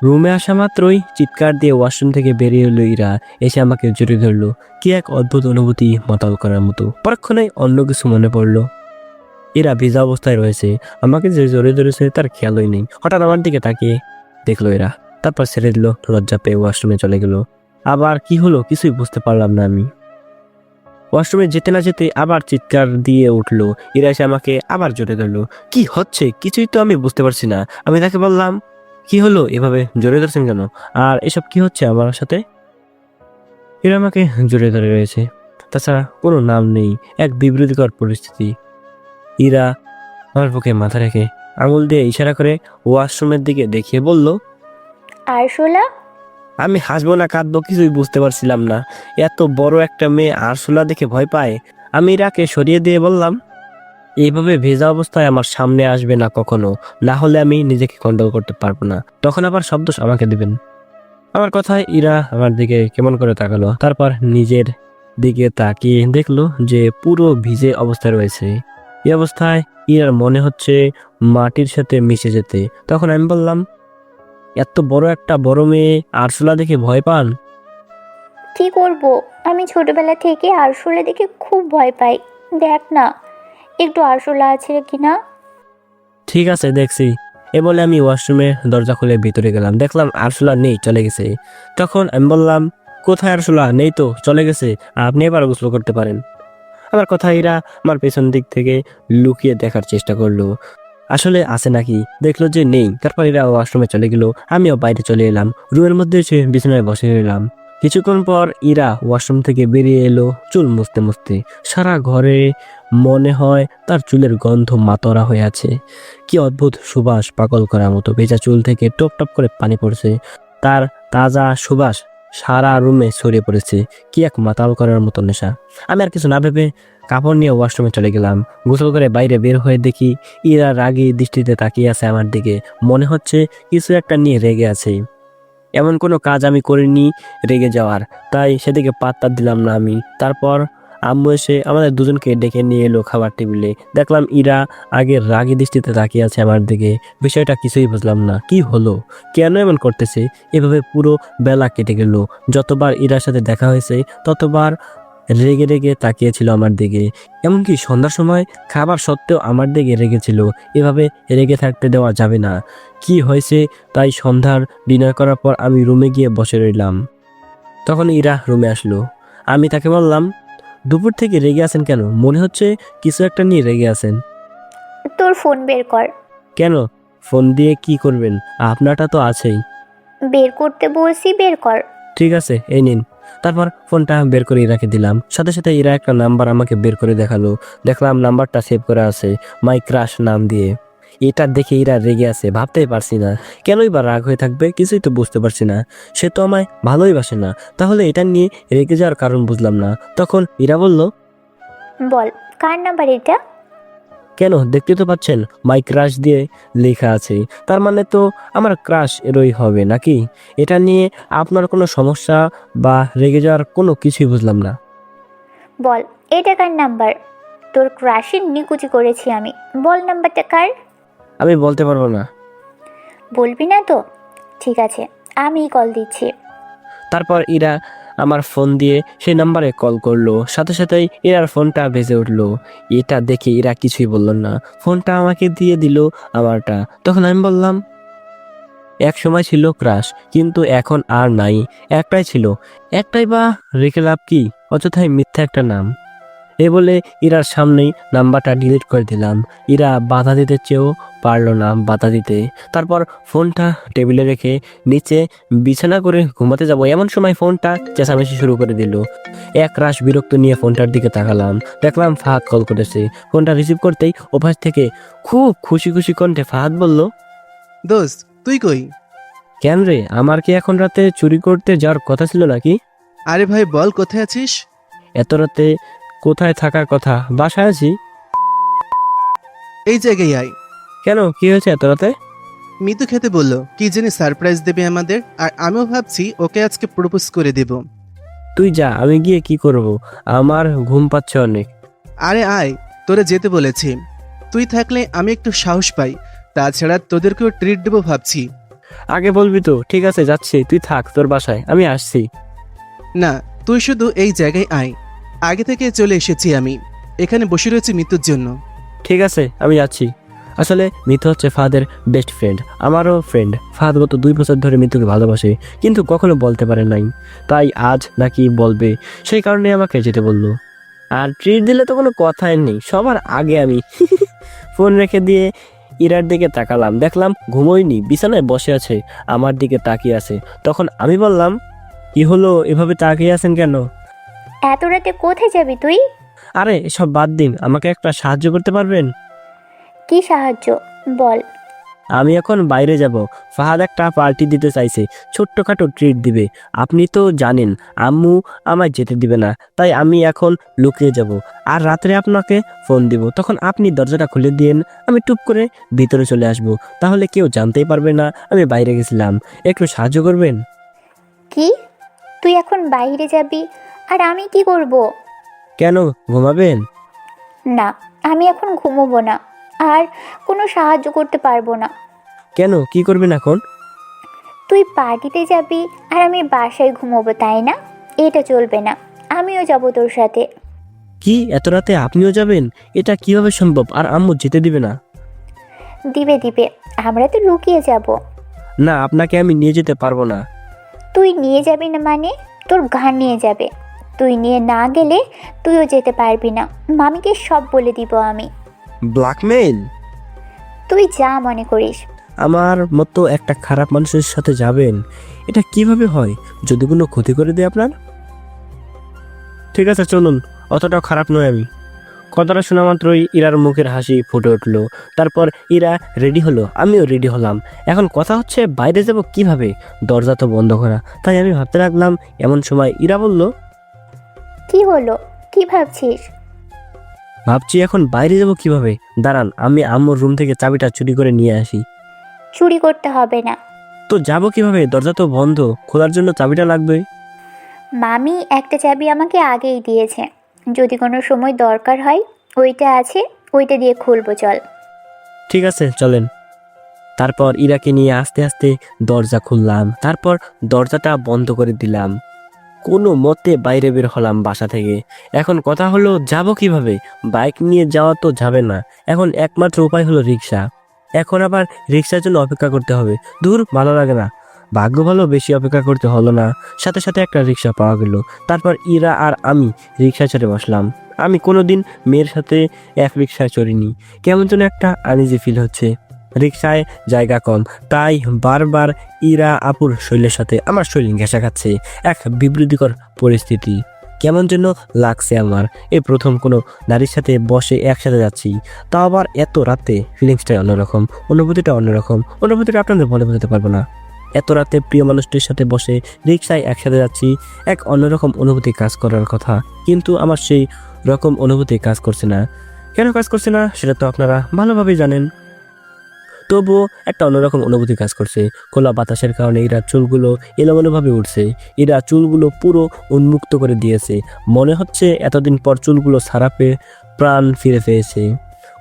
S1: রুমে আসা মাত্রই চিৎকার দিয়ে ওয়াশরুম থেকে বেরিয়ে এলো ইরা। এসে আমাকে জড়িয়ে ধরলো। কি এক অদ্ভুত অনুভূতি, মাতাল করার মতো। পরক্ষণে অন্য কিছু মনে পড়লো। ইরা ভিজা অবস্থায় রয়েছে, আমাকে যে জড়িয়ে ধরেছে তার খেয়ালই নেই। হঠাৎ আমার দিকে তাকিয়ে দেখলো এরা, তারপর ছেড়ে দিল। লজ্জা পেয়ে ওয়াশরুমে চলে গেল। আবার কি হলো কিছুই বুঝতে পারলাম না আমি। ওয়াশরুমে যেতে না যেতে আবার চিৎকার দিয়ে উঠলো। ইরা এসে আমাকে আবার জড়িয়ে ধরলো। কি হচ্ছে কিছুই তো আমি বুঝতে পারছি না। আমি তাকে বললাম, কি হলো, এভাবে জড়িয়ে ধরছেন কেন, আর এসব কি হচ্ছে আমার সাথে? এরা আমাকে জড়িয়ে ধরে রয়েছে, তাছাড়া কোনো নাম নেই। এক বিব্রতিকর পরিস্থিতি। ইরা আমার বুকে মাথা রেখে আঙুল দিয়ে ইশারা করে ওয়াশরুমের দিকে দেখিয়ে বলল।
S2: আরশোলা?
S1: আমি হাসবো না কাঁদবো কিছুই বুঝতে পারছিলাম না। এত বড় একটা মেয়ে আরশোলা দেখে ভয় পায়। আমি ইরাকে সরিয়ে দিয়ে বললাম, এইভাবে ভেজা অবস্থায় আমার সামনে আসবে না কখনো, না হলে আমি নিজেকে কন্ট্রোল করতে পারবো না, তখন আবার সব দোষ আমাকে দিবেন। আমার কথায় ইরা আমার দিকে কেমন করে তাকালো। তারপর নিজের দিকে তাকিয়ে দেখলো যে পুরো ভিজে অবস্থায় রয়েছে। এই অবস্থায় ইরার মনে হচ্ছে মাটির সাথে মিশে যেতে। তখন আমি বললাম, এত বড় মেয়ে আরশোলা দেখে ভয় পান?
S2: কি করব, আমি ছোটবেলা থেকে আরশোলা দেখে খুব ভয় পাই। দেখ না একটু আরশোলা আছে কিনা।
S1: ঠিক আছে দেখছি। এ বলে আমি ওয়াশরুমে দরজা খুলে ভিতরে গেলাম। দেখলাম আরশোলা নেই, চলে গেছে। তখন আমি বললাম, কোথায় আরশোলা? নেই তো, চলে গেছে, আপনি এবার গোসল করতে পারেন। আমার কথা এরা আমার পেছন দিক থেকে লুকিয়ে দেখার চেষ্টা করলো আসলে আছে নাকি। দেখলো যে নেই। তারপর এরা ওয়াশরুমে চলে গেল। আমিও বাইরে চলে এলাম। রুমের মধ্যে এসে বিছানায় বসে রইলাম। কিছুক্ষণ পর ইরা ওয়াশরুম থেকে বেরিয়ে এলো চুল মুছতে মুছতে। সারা ঘরে মনে হয় তার চুলের গন্ধ মাতরা হয়ে আছে। কি অদ্ভুত সুবাস, পাগল করার মতো। ভেজা চুল থেকে টপ টপ করে পানি পড়ছে। তার তাজা সুবাস সারা রুমে ছড়িয়ে পড়েছে। কি এক মাতাল করার মতো নেশা। আমি আর কিছু না ভেবে কাপড় নিয়ে ওয়াশরুমে চলে গেলাম। গোসল করে বাইরে বের হয়ে দেখি ইরা রাগী দৃষ্টিতে তাকিয়ে আছে আমার দিকে। মনে হচ্ছে কিছু একটা নিয়ে রেগে আছে। এমন কোনো কাজ আমি করিনি রেগে যাওয়ার, তাই সেদিকে পাত্তা দিলাম না আমি। তারপর আম্মু এসে আমাদের দুজনকে ডেকে নিয়ে এলো খাবার টেবিলে। দেখলাম ইরা আগে রাগী দৃষ্টিতে তাকিয়ে আছে আমার দিকে। বিষয়টা কিছুই বুঝলাম না, কি হলো, কেন এমন করতেছে। এভাবে পুরো বেলা কেটে গেল। যতবার ইরার সাথে দেখা হয়েছে ততবার রেগে রেগে তাকিয়েছিল আমার দিকে। এমনকি সন্ধ্যার সময় খাবার সত্ত্বেও আমার দিকে রেগেছিল। এভাবে রেগে থাকতে দেওয়া যাবে না। কি হয়েছে তাই সন্ধ্যার ডিনার করার পর আমি রুমে গিয়ে বসে রইলাম। তখন ইরা রুমে আসলো। আমি তাকে বললাম, দুপুর থেকে রেগে আছেন কেন? মনে হচ্ছে কিছু একটা নিয়ে রেগে আছেন।
S2: তোর ফোন বের কর।
S1: কেন? ফোন দিয়ে কি করবেন? আপনারটা তো আছেই।
S2: বের করতে বলছি, বের কর।
S1: ঠিক আছে, এই নিন। তারপর ফোনটা বের করে ইরাকে দিলাম। সাথে সাথে ইরা একটা নাম্বার আমাকে বের করে দেখালো। দেখলাম নাম্বারটা সেভ করা আছে মাই ক্রাশ নাম দিয়ে। এটা দেখে ইরা রেগে আছে, ভাবতেই পারছি না কেনই বা রাগ হয়ে থাকবে, কিছুই তো বুঝতে পারছি না। সে তো আমায় ভালোই বাসে না, তাহলে এটা নিয়ে রেগে যাওয়ার কারণ বুঝলাম না। তখন ইরা বলল,
S2: বল, কার নাম্বার এটা?
S1: কেন, দেখতে তো পাচ্ছেন মাই ক্রাশ দিয়ে লেখা আছে, তার মানে তো আমার ক্রাশ এরই হবে নাকি? এটা নিয়ে আপনার কোনো সমস্যা বা রেগে যাওয়ার কোনো কিছুই বুঝলাম না।
S2: বল, এটা কার নাম্বার? তোর ক্রাশের নিকুচি করেছি আমি। বল নাম্বারটা কার।
S1: আমি বলতে পারবো না।
S2: বলবি না তো? ঠিক আছে, আমি কল দিচ্ছি।
S1: তারপর ইরা আমার ফোন দিয়ে সেই নাম্বারে কল করলো। সাথে সাথেই ইরার ফোনটা বেজে উঠলো। এটা দেখে ইরা কিছুই বলল না, ফোনটা আমাকে দিয়ে দিল আমারটা। তখন আমি বললাম, এক সময় ছিল ক্রাশ, কিন্তু এখন আর নাই। একটাই ছিল, একটাই বা রেখে লাভ কি? অযথাই মিথ্যা একটা নাম। এ বলে ইরার সামনেই নাম্বারটা ডিলিট করে দিলাম। ইরা বাধা দিতে চেয়েও পারলো না বাধা দিতে। তারপর ফোনটা টেবিলে রেখে নিচে বিছানা করে ঘুমাতে যাব এমন সময় ফোনটা চেঁচামেচি শুরু করে দিল। এক রাশ বিরক্ত নিয়ে ফোনটার দিকে তাকালাম, দেখলাম ফাহাদ কল করেছে। ফোনটা রিসিভ করতেই ওপাশ থেকে খুব খুশি খুশি কণ্ঠে ফাহাদ বলল,
S5: দোস্ত তুই কই?
S1: কেন রে, আমার কি এখন রাতে চুরি করতে যাওয়ার কথা ছিল নাকি?
S5: আরে ভাই বল, কোথায় আছিস?
S1: এত রাতে কোথায় থাকার কথা? বাসায় আছি।
S5: এই জায়গায় আয়।
S1: কেন, কি হয়েছে এত রাতে?
S5: মিতু খেতে বললো কি জানি সারপ্রাইজ দেবে আমাদের, আর আমিও ভাবছি ওকে আজকে প্রপোজ করে দেব।
S1: তুই যা, আমি গিয়ে কি করব? আমার ঘুম পাচ্ছে অনেক।
S5: আরে আয়, তোরে যেতে বলেছি। তুই থাকলে আমি একটু সাহস পাই, তাছাড়া তোদেরকেও ট্রিট দেবো ভাবছি।
S1: আগে বলবি তো। ঠিক আছে, যাচ্ছি, তুই থাক তোর বাসায়, আমি আসছি।
S5: না, তুই শুধু এই জায়গায় আয়। আগে থেকে চলে এসেছি আমি, এখানে বসে রয়েছি মিতুর জন্য।
S1: ঠিক আছে, আমি যাচ্ছি। আসলে মিতু হচ্ছে ফাহাদের বেস্ট ফ্রেন্ড, আমারও ফ্রেন্ড। ফাহাদ গত 2 বছর ধরে মিতুকে ভালোবাসে, কিন্তু কখনো বলতে পারে নাই। তাই আজ নাকি বলবে, সেই কারণে আমাকে যেতে বললো। আর ট্রিট দিলে তো কোনো কথাই নেই, সবার আগে আমি। ফোন রেখে দিয়ে ইরার দিকে তাকালাম, দেখলাম ঘুমোয়নি, বিছানায় বসে আছে, আমার দিকে তাকিয়ে আছে। তখন আমি বললাম, কি হলো, এভাবে তাকিয়ে আছেন কেন?
S2: এত রাতে কোথায় যাবি তুই?
S1: আরে এসব বাদ দিন, আমাকে একটা সাহায্য করতে পারবেন?
S2: কি সাহায্য? বল।
S1: আমি এখন বাইরে যাব। ফাহাদ একটা পার্টি দিতে চাইছে, ছোট্টখাটো ট্রিট দিবে। আপনি তো জানেন আম্মু আমায় যেতে দিবে না, তাই আমি এখন লুকিয়ে যাব। আর রাত্রে আপনাকে ফোন দিব, তখন আপনি দরজাটা খুলে দিন, আমি টুপ করে ভিতরে চলে আসব। তাহলে কেউ জানতেই পারবে না আমি বাইরে গেছিলাম। একটু সাহায্য করবেন?
S2: কি? তুই এখন বাইরে যাবি আর আমি কি করব?
S1: কেন, ঘুমাবেন?
S2: না, আমি এখন ঘুমোবো না, আর কোনো সাহায্য করতে পারবো না।
S1: কেন, কি করবেন এখন?
S2: তুই পার্টিতে যাবি আর আমি বাসায় ঘুমোবো, তাই না? এটা চলবে না, আমিও যাব তোর সাথে।
S1: কি, এত রাতে আপনিও যাবেন? এটা কিভাবে সম্ভব? আর আম্মু যেতে দিবে না?
S2: দিবে দিবে, আমরা তো লুকিয়ে যাব।
S1: না, আপনাকে আমি নিয়ে যেতে পারবো না।
S2: তুই নিয়ে যাবি না মানে? তোর ঘাড় নিয়ে যাবে। তুই নিয়ে না গেলে তুইও যেতে পারবি না, মামিকে সব বলে দিব আমি।
S1: ব্ল্যাকমেইল?
S2: তুই যা মনে করিস।
S1: আমার মতো একটা খারাপ মানুষের সাথে যাবেন? এটা কিভাবে হয়? যদি কোনো ক্ষতি করে দেয় আপনার? ঠিক আছে চলুন, অতটাও খারাপ নয় আমি। কথাটা শোনা মাত্রই ইরার মুখের হাসি ফুটে উঠলো। তারপর ইরা রেডি হলো, আমিও রেডি হলাম। এখন কথা হচ্ছে বাইরে যাব কিভাবে? দরজা তো বন্ধ করা। তাই আমি ভাবতে লাগলাম, এমন সময় ইরা বলল,
S2: কি হলো? কি ভাবছিস?
S1: ভাবছি এখন বাইরে যাব কিভাবে। দাঁড়ান, আমি আম্মুর রুম থেকে চাবিটা চুরি করে নিয়ে আসি।
S2: চুরি করতে হবে না।
S1: তো যাব কিভাবে? দরজা তো বন্ধ, খোলার জন্য চাবিটা লাগবে।
S2: মামি একটা চাবি আমাকে আগেই দিয়েছে, যদি কোনো সময় দরকার হয় ওইটা আছে, ওইটা দিয়ে খুলবো, চল।
S1: ঠিক আছে চলেন। তারপর ইরাকে নিয়ে আস্তে আস্তে দরজা খুললাম, তারপর দরজাটা বন্ধ করে দিলাম। কোনো মতে বাইরে বের হলাম বাসা থেকে। এখন কথা হলো যাব কিভাবে? বাইক নিয়ে যাওয়া তো যাবে না। এখন একমাত্র উপায় হলো রিক্সা। এখন আবার রিক্সার জন্য অপেক্ষা করতে হবে। দূর, ভালো লাগে না। ভাগ্য ভালো, বেশি অপেক্ষা করতে হলো না। সাথে সাথে একটা রিক্সা পাওয়া গেল। তারপর ইরা আর আমি রিক্সা চড়ে বসলাম। আমি কোনোদিন মেয়ের সাথে এক রিক্সায় চড়িনি। কেমন যেন একটা আনইজি ফিল হচ্ছে। রিক্সায় জায়গা কম, তাই বারবার ইরা আপুর শৈলের সাথে আমার শৈল ঘেঁষা খাচ্ছে। এক বিব্রতিকর পরিস্থিতি। কেমন যেন লাগছে আমার। এই প্রথম কোনো নারীর সাথে বসে একসাথে যাচ্ছি, তাও আবার এত রাতে। ফিলিংসটাই অন্যরকম, অনুভূতিটা অন্যরকম। অনুভূতিটা আপনাদের বলে বোঝাতে পারবো না। এত রাতে প্রিয় মানুষটির সাথে বসে রিক্সায় একসাথে যাচ্ছি, এক অন্যরকম অনুভূতি কাজ করার কথা, কিন্তু আমার সেই রকম অনুভূতি কাজ করছে না। কেন কাজ করছে না সেটা তো আপনারা ভালোভাবেই জানেন। তবুও একটা অন্যরকম অনুভূতি কাজ করছে। খোলা বাতাসের কারণে ইরা চুলগুলো এলোমেলোভাবে উঠছে। ইরা চুলগুলো পুরো উন্মুক্ত করে দিয়েছে। মনে হচ্ছে এতদিন পর চুলগুলো ছাড়া পেয়ে প্রাণ ফিরে পেয়েছে।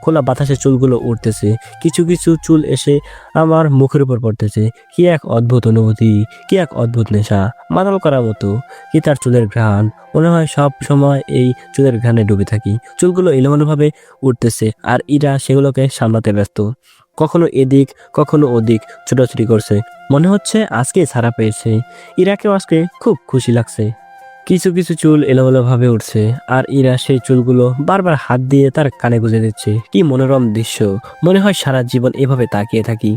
S1: খোলা বাতাসে চুলগুলো উঠতেছে। কিছু কিছু চুল এসে আমার মুখের উপর পড়তেছে। কি এক অদ্ভুত অনুভূতি, কি এক অদ্ভুত নেশা, মাতাল করার মতো। কি তার চুলের ঘ্রাণ, মনে হয় সব সময় এই চুলের ঘ্রাণে ডুবে থাকি। চুলগুলো এলোমেলোভাবে উঠতেছে আর ইরা সেগুলোকে সামলাতে ব্যস্ত। কখনো এদিক কখনো ওদিক ছোটাছুটি করছে। মনে হচ্ছে আজকে ছাড়া পেয়েছে। ইরাকেও আজকে খুব খুশি লাগছে। কিছু কিছু চুল এলোমেলোভাবে উঠছে আর ইরা সেই চুলগুলো বারবার হাত দিয়ে তার কানে গুঁজে দিচ্ছে। কি মনোরম দৃশ্য। মনে হয় সারা জীবন এভাবে তাকিয়ে থাকি।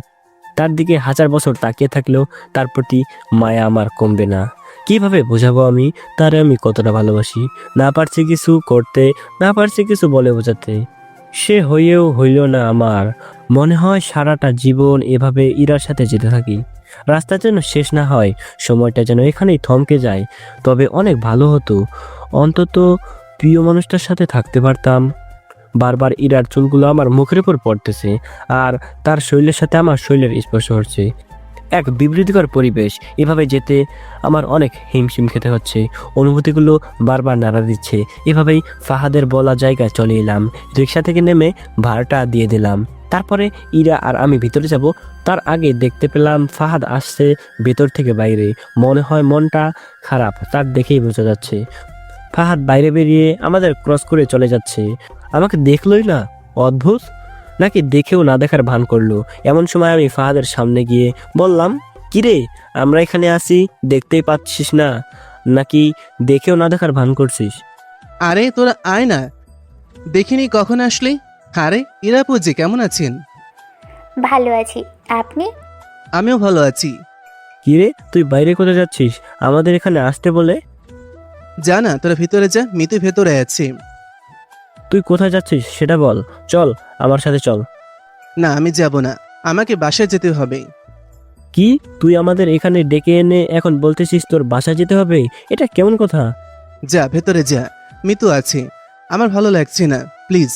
S1: তার দিকে 1000 বছর তাকিয়ে থাকলেও তার প্রতি মায়া আমার কমবে না। কিভাবে বোঝাবো আমি তারে আমি কতটা ভালোবাসি? না পারছি কিছু করতে, না পারছি কিছু বলে বোঝাতে। সে হইল না আমার। মনে হয় সারাটা জীবন এভাবে ইরার সাথে যেতে থাকি। রাস্তা যেন শেষ না হয়, সময়টা যেন এখানেই থমকে যায়। তবে অনেক ভালো হতো, অন্তত প্রিয় মানুষটার সাথে থাকতে পারতাম। বারবার ইরার চুলগুলো আমার মুখের উপর পড়তেছে আর তার শরীরের সাথে আমার শরীরের স্পর্শ হচ্ছে। এক বিবৃতিকর পরিবেশ। এভাবে যেতে আমার অনেক হিমশিম খেতে হচ্ছে। অনুভূতিগুলো বারবার নাড়া দিচ্ছে। এভাবেই ফাহাদের বলা জায়গায় চলে এলাম। রিক্সা থেকে নেমে ভাড়াটা দিয়ে দিলাম। তারপরে ইরা আর আমি ভিতরে যাব, তার আগে দেখতে পেলাম ফাহাদ আসছে ভেতর থেকে বাইরে। মনে হয় মনটা খারাপ, তার দেখেই বোঝা যাচ্ছে। ফাহাদ বাইরে বেরিয়ে আমাদের ক্রস করে চলে যাচ্ছে। আমাকে দেখলই না, অদ্ভুত। নাকি দেখেও না দেখার ভান করলো। এমন সময় আমি ফাহাদের সামনে গিয়ে বললাম, কিরে, আমরা এখানে আছি, দেখতেই পাচ্ছিস না? নাকি দেখেও না দেখার ভান করছিস?
S5: আরে তোরা আয় না, দেখিনি কখন আসলি? আরে ইরাপু জি, কেমন আছেন?
S2: ভালো আছি, আপনি?
S5: আমিও ভালো আছি।
S1: কিরে, তুই বাইরে কোথায় যাচ্ছিস? আমাদের এখানে আসতে বলে।
S5: যা না, তোরা ভিতরে যা, মিতু ভেতরে আছে।
S1: তুই কোথায় যাচ্ছিস সেটা বল। চল, আমার সাথে চল।
S5: না, আমি যাব না, আমাকে বাসায় যেতে হবে।
S1: কি, তুই আমাদের এখানে ডেকে এনে এখন বলতেছিস তোর বাসা যেতে হবে? এটা কেমন কথা?
S5: যা ভেতরে যা, মিতু আছে। আমার ভালো লাগছে না, প্লিজ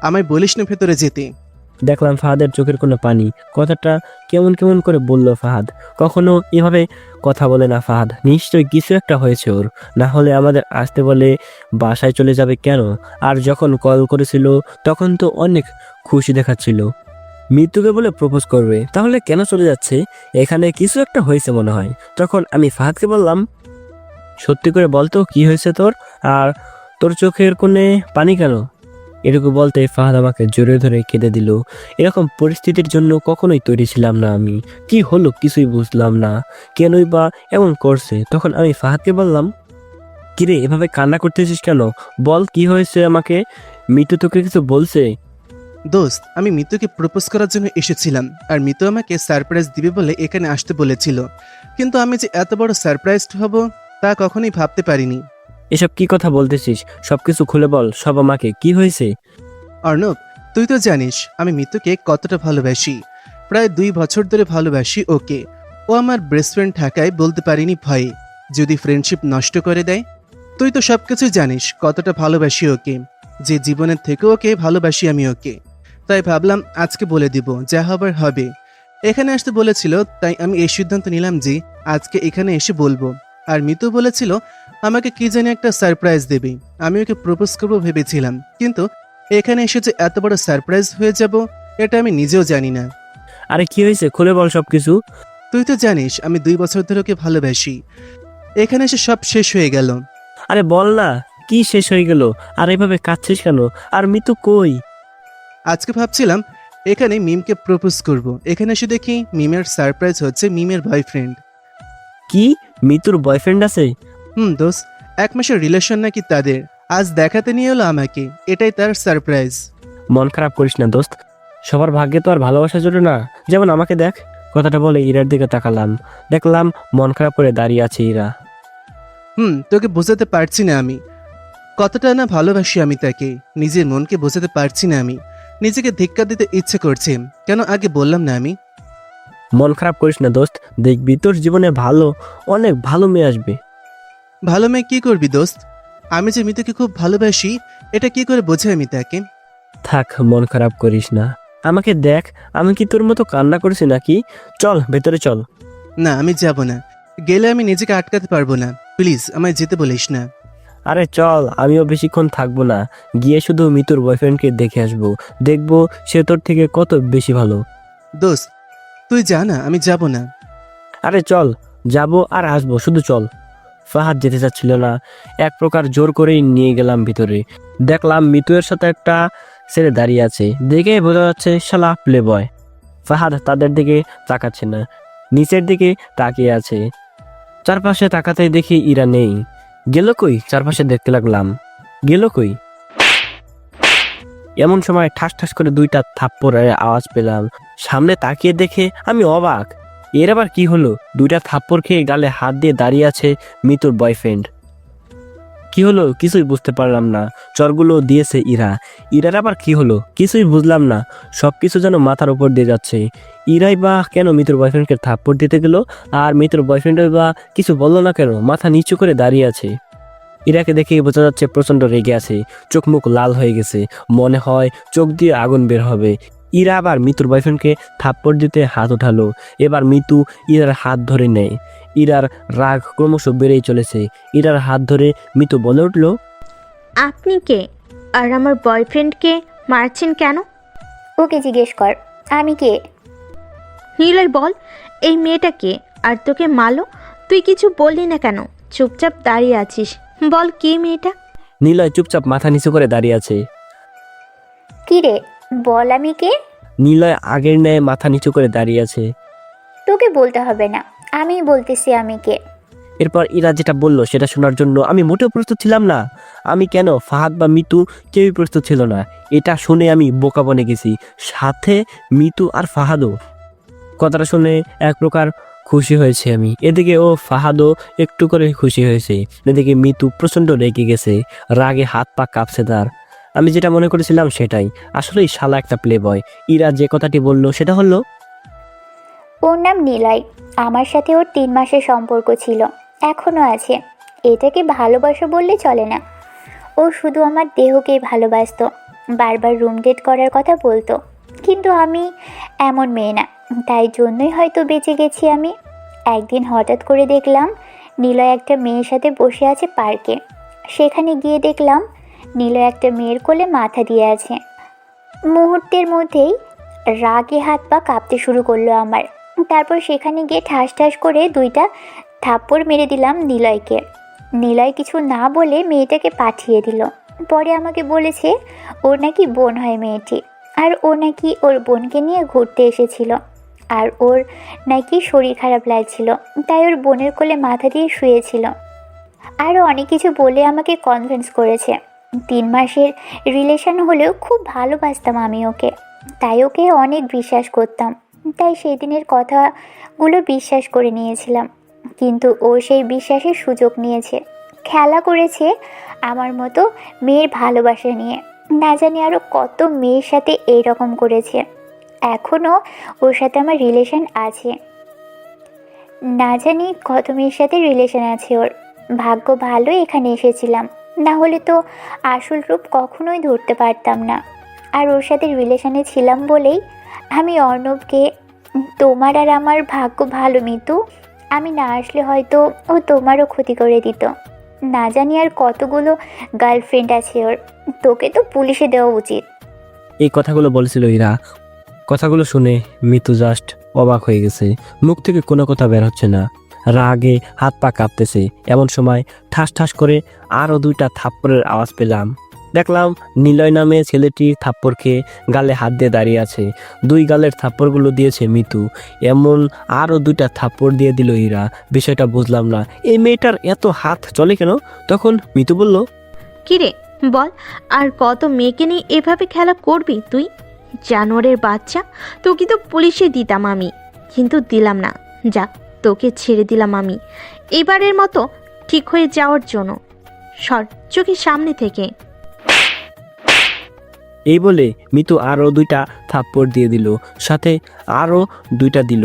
S5: আমায় বলিস না ভেতরে যেতে।
S1: দেখলাম ফাহাদের চোখের কোনো পানি। কথাটা কেমন কেমন করে বলল ফাহাদ। কখনো এভাবে কথা বলে না ফাহাদ। নিশ্চয়ই কিছু একটা হয়েছে ওর, না হলে আমাদের আসতে বলে বাসায় চলে যাবে কেন? আর যখন কল করেছিল তখন তো অনেক খুশি দেখাচ্ছিল। মৃত্যুকে বলে প্রপোজ করবে, তাহলে কেন চলে যাচ্ছে? এখানে কিছু একটা হয়েছে মনে হয়। তখন আমি ফাহাদকে বললাম, সত্যি করে বলতো কি হয়েছে তোর, আর তোর চোখের কোণে পানি কেন? এটুকু বলতে ফাহাদ আমাকে জোরে ধরে কেঁদে দিল। এরকম পরিস্থিতির জন্য কখনোই তৈরি ছিলাম না আমি। কি হলো কিছুই বুঝলাম না, কেনই বা এমন করছে। তখন আমি ফাহাদকে বললাম, কিরে, এভাবে কান্না করতেছিস কেন? বল কি হয়েছে আমাকে। মিতু তোকে কিছু বলছে?
S5: দোস্ত, আমি মিতুকে প্রপোজ করার জন্য এসেছিলাম, আর মিতু আমাকে সারপ্রাইজ দিবে বলে এখানে আসতে বলেছিল। কিন্তু আমি যে এত বড় সারপ্রাইজড হব তা কখনোই ভাবতে পারিনি।
S1: এসব কি কথা বলতেছিস? সবকিছু খুলে বল সব আমাকে। কি হয়েছে?
S5: অর্ণব, তুই তো জানিস আমি মিতুকে কতটা ভালোবাসি। প্রায় 2 বছর ধরে ভালোবাসি ওকে। ও আমার বেস্ট ফ্রেন্ড থাকায় বলতে পারিনি ভয়ে, যদি ফ্রেন্ডশিপ নষ্ট করে দেয়। তুই তো সবকিছু জানিস কতটা ভালোবাসি ওকে, যে জীবনের থেকে ওকে ভালোবাসি আমি ওকে। তাই ভাবলাম আজকে বলে দিব, যা হবার হবে। এখানে আসতে বলেছিল, তাই আমি এই সিদ্ধান্ত নিলাম যে আজকে এখানে এসে বলবো। আর মিতু বলেছিল আমাকে কি জানি একটা সারপ্রাইজ দেবে, আমি ওকে প্রপোজ করবো ভেবেছিলাম। কিন্তু এখানে এসে যে এত বড় সারপ্রাইজ হয়ে যাব এটা আমি নিজেও জানি না।
S1: আরে কি হয়েছে, খুলে বল সবকিছু।
S5: তুই তো জানিস আমি 2 বছর ধরে ওকে ভালোবাসি। এখানে এসে সব শেষ হয়ে গেল।
S1: আরে বল না, কি শেষ হয়ে গেল? আর এভাবে কাঁদছিস কেন? আর মিতু কই?
S5: আজকে ভাবছিলাম এখানে মিমকে প্রপোজ করব। এখানে এসে দেখি মিমের সারপ্রাইজ হচ্ছে মিমের বয়ফ্রেন্ড।
S1: কি, মিতুর বয়ফ্রেন্ড আছে?
S5: দোস্ত, 1 মাসের রিলেশন নাকি তাদের। আজ দেখাতে নিয়ে এলো আমাকে, এটাই তার সারপ্রাইজ।
S1: মন খারাপ করিস না দোস্ত, সবার ভাগ্যে তো আর ভালোবাসা জোটে না। যেমন আমাকে দেখ। কথাটা বলে ইরার দিকে তাকালাম, দেখলাম মন খারাপ করে দাঁড়িয়ে আছে ইরা।
S5: তোকে বোঝাতে পারছি না আমি কতটা না ভালোবাসি আমি তাকে। নিজের মনকে বোঝাতে পারছি না আমি। নিজেকে ধিক্কা দিতে ইচ্ছে করছে, কেন আগে বললাম না আমি।
S1: মন খারাপ করিস না দোস্ত, দেখবি তোর জীবনে অনেক ভালো মেয়ে আসবে।
S5: ভালো মেয়ে কি করবি দোস্ত? আমি যে মিতুকে খুব ভালোবাসি, এটা কি করে বোঝাই আমি তাকে?
S1: থাক, মন খারাপ করিস না। আমাকে দেখ, আমি কি তোর মতো কান্না করছি নাকি? চল ভেতরে চল।
S5: না, আমি যাব না। গেলে আমি নিজেকে আটকাতে পারবো না। প্লিজ আমায় যেতে বলিস না।
S1: আরে চল, আমিও বেশিক্ষণ থাকবো না। গিয়ে শুধু মিতুর বয়ফ্রেন্ডকে দেখে আসবো, দেখবো সে তোর থেকে কত বেশি ভালো।
S5: দোস্ত, তুই যা না, আমি যাব না।
S1: আরে চল, যাবো আর আসবো, শুধু চল। ফাহাদ যেতে চাচ্ছিল না, এক প্রকার জোর করেই নিয়ে গেলাম ভিতরে। দেখলাম মিতুয়ের সাথে একটা ছেলে দাঁড়িয়ে আছে, দেখেই বোঝা যাচ্ছে শালা প্লে বয়। ফাহাদ তাদের দিকে তাকাচ্ছে না, নিচের দিকে তাকিয়ে আছে। চারপাশে তাকাতেই দেখি ইরা নেই। গেল কই? চারপাশে দেখতে লাগলাম, গেল কই? এমন সময় ঠাস ঠাস করে 2টা থাপ্পড়ের আওয়াজ পেলাম। সামনে তাকিয়ে দেখে আমি অবাক, এর আবার কি হলো? 2টা থাপ্পড় খেয়ে গালে হাত দিয়ে দাঁড়িয়ে আছে মিতুর বয়ফ্রেন্ড। কি হলো কিছুই বুঝতে পারলাম না। চরগুলো দিয়েছে ইরার আবার কি হলো কিছুই বুঝলাম না। সবকিছু যেন মাথার উপর দিয়ে যাচ্ছে। ইরাই বা কেন মিতুর বয়ফ্রেন্ডকে থাপ্পড় দিতে গেল? আর মিতুর বয়ফ্রেন্ড বা কিছু বললো না কেন? মাথা নিচু করে দাঁড়িয়ে আছে। ইরাকে দেখে বোঝা যাচ্ছে প্রচন্ড রেগে আছে, চোখ মুখ লাল হয়ে গেছে, মনে হয় চোখ দিয়ে আগুন বের হবে। ইরা আবার মিতুর বয়ফ্রেন্ডকে থাপ্পড় দিতে হাত উঠালো। এবার মিতু ইরার হাত ধরে নেয়। ইরার রাগ ক্রমশ বেড়েই চলেছে। ইরার হাত ধরে মিতু বলে উঠল,
S7: আপনি কে? আর আমার বয়ফ্রেন্ডকে মারছেন কেন?
S2: ওকে জিজ্ঞেস কর আমি কে।
S7: নিলয় বল, এই মেয়েটা কে? আর তোকে মারলো? তুই কিছু বললি না কেন? চুপচাপ দাঁড়িয়ে আছিস, বল কে মেয়েটা?
S1: নিলয় চুপচাপ মাথা নিচু করে দাঁড়িয়ে আছে।
S2: কি রে, বল আমি কে।
S1: নিলয় আগের ন্যায় মাথা নিচু করে দাঁড়িয়ে আছে।
S2: তোকে বলতে হবে না, আমিই বলতেছি আমি কে।
S1: এরপর ইরা যেটা বলল সেটা শোনার জন্য আমি মোটেও প্রস্তুত ছিলাম না। আমি কেন, ফাহাদ বা মিতু কেউই প্রস্তুত ছিল না। এটা শুনে আমি বোকা বনে গেছি, সাথে মিতু আর ফাহাদও। কথাটা শুনে এক প্রকার খুশি হয়েছে আমি। এদিকে ফাহাদও একটু করে খুশি হয়েছে। এদিকে মিতু প্রচণ্ড রেগে গেছে, রাগে হাত পা কাঁপছে তার। আমি যেটা মনে করেছিলাম সেটাই, আসলেই শালা একটা প্লে বয়। ইরা যে কথাটি বলল সেটা হলো,
S2: ওর নাম নিলয়। আমার সাথে ওর 3 মাসের সম্পর্ক ছিল, এখনও আছে। এটাকে ভালোবাসা বললে চলে না। ও শুধু আমার দেহকেই ভালোবাসতো, বারবার রুম ডেট করার কথা বলতো। কিন্তু আমি এমন মেয়ে না, তাই জন্যই হয়তো বেঁচে গেছি আমি। একদিন হঠাৎ করে দেখলাম নিলয় একটা মেয়ের সাথে বসে আছে পার্কে। সেখানে গিয়ে দেখলাম নিলয় একটা মেয়ের কোলে মাথা দিয়ে আছে। মুহূর্তের মধ্যেই রাগে হাত পা কাঁপতে শুরু করলো আমার। তারপর সেখানে গিয়ে ঠাস ঠাস করে 2টা থাপ্পড় মেরে দিলাম নিলয়কে। নিলয় কিছু না বলে মেয়েটাকে পাঠিয়ে দিল। পরে আমাকে বলেছে ওর নাকি বোন হয় মেয়েটি, আর ও নাকি ওর বোনকে নিয়ে ঘুরতে এসেছিল, আর ওর নাকি শরীর খারাপ লাগছিল, তাই ওর বোনের কোলে মাথা দিয়ে শুয়েছিল। আরও অনেক কিছু বলে আমাকে কনভিন্স করেছে। 3 মাসের রিলেশন হলেও খুব ভালোবাসতাম আমি ওকে, তাই ওকে অনেক বিশ্বাস করতাম। তাই সেই দিনের কথাগুলো বিশ্বাস করে নিয়েছিলাম। কিন্তু ও সেই বিশ্বাসের সুযোগ নিয়েছে, খেলা করেছে আমার মতো মেয়ের ভালোবাসা নিয়ে। না জানি আরও কত মেয়ের সাথে এইরকম করেছে। এখনও ওর সাথে আমার রিলেশন আছে, না জানি কত মেয়ের সাথে রিলেশন আছে ওর। ভাগ্য ভালো এখানে এসেছিলাম, না হলে তো আসল রূপ কখনোই ধরতে পারতাম না। আর ওর সাথে রিলেশনে ছিলাম বলেই আমি অর্ণবকে, তোমার আর আমার ভাগ্য ভালো মিতু, আমি না আসলে হয়তো ও তোমারও ক্ষতি করে দিত। না জানি আর কতগুলো গার্লফ্রেন্ড আছে ওর, তোকে তো পুলিশে দেওয়া উচিত।
S1: এই কথাগুলো বলেছিল ইরা। কথাগুলো শুনে মিতু জাস্ট অবাক হয়ে গেছে, মুখ থেকে কোনো কথা বের হচ্ছে না। রাগে হাত পা কাঁপতেছে। এমন সময় ঠাস ঠাস করে আরও 2টা থাপ্পড়ের আওয়াজ পেলাম। দেখলাম নিলয় নামে ছেলেটি থাপ্পড় খেয়ে গালে হাত দিয়ে দাঁড়িয়ে আছে। 2 গালের থাপ্পড়গুলো দিয়েছে মিতু। এমন আরও 2টা থাপ্পড় দিয়ে দিল ইরা। বিষয়টা বুঝলাম না, এই মেয়েটার এত হাত চলে কেন? তখন মিতু বলল,
S7: কিরে বল, আর কত মেয়েকে নিয়ে এভাবে খেলা করবি তুই? জানোয়ারের বাচ্চা, তোকে তো পুলিশে দিতাম আমি, কিন্তু দিলাম না। যাক, তোকে ছেড়ে দিলাম আমি এবারের মতো ঠিক হয়ে যাওয়ার জন্য। সর চোখের সামনে থেকে।
S1: এই বলে মিতু আরও 2টা থাপ্পড় দিয়ে দিল, সাথে আরও 2টা দিল।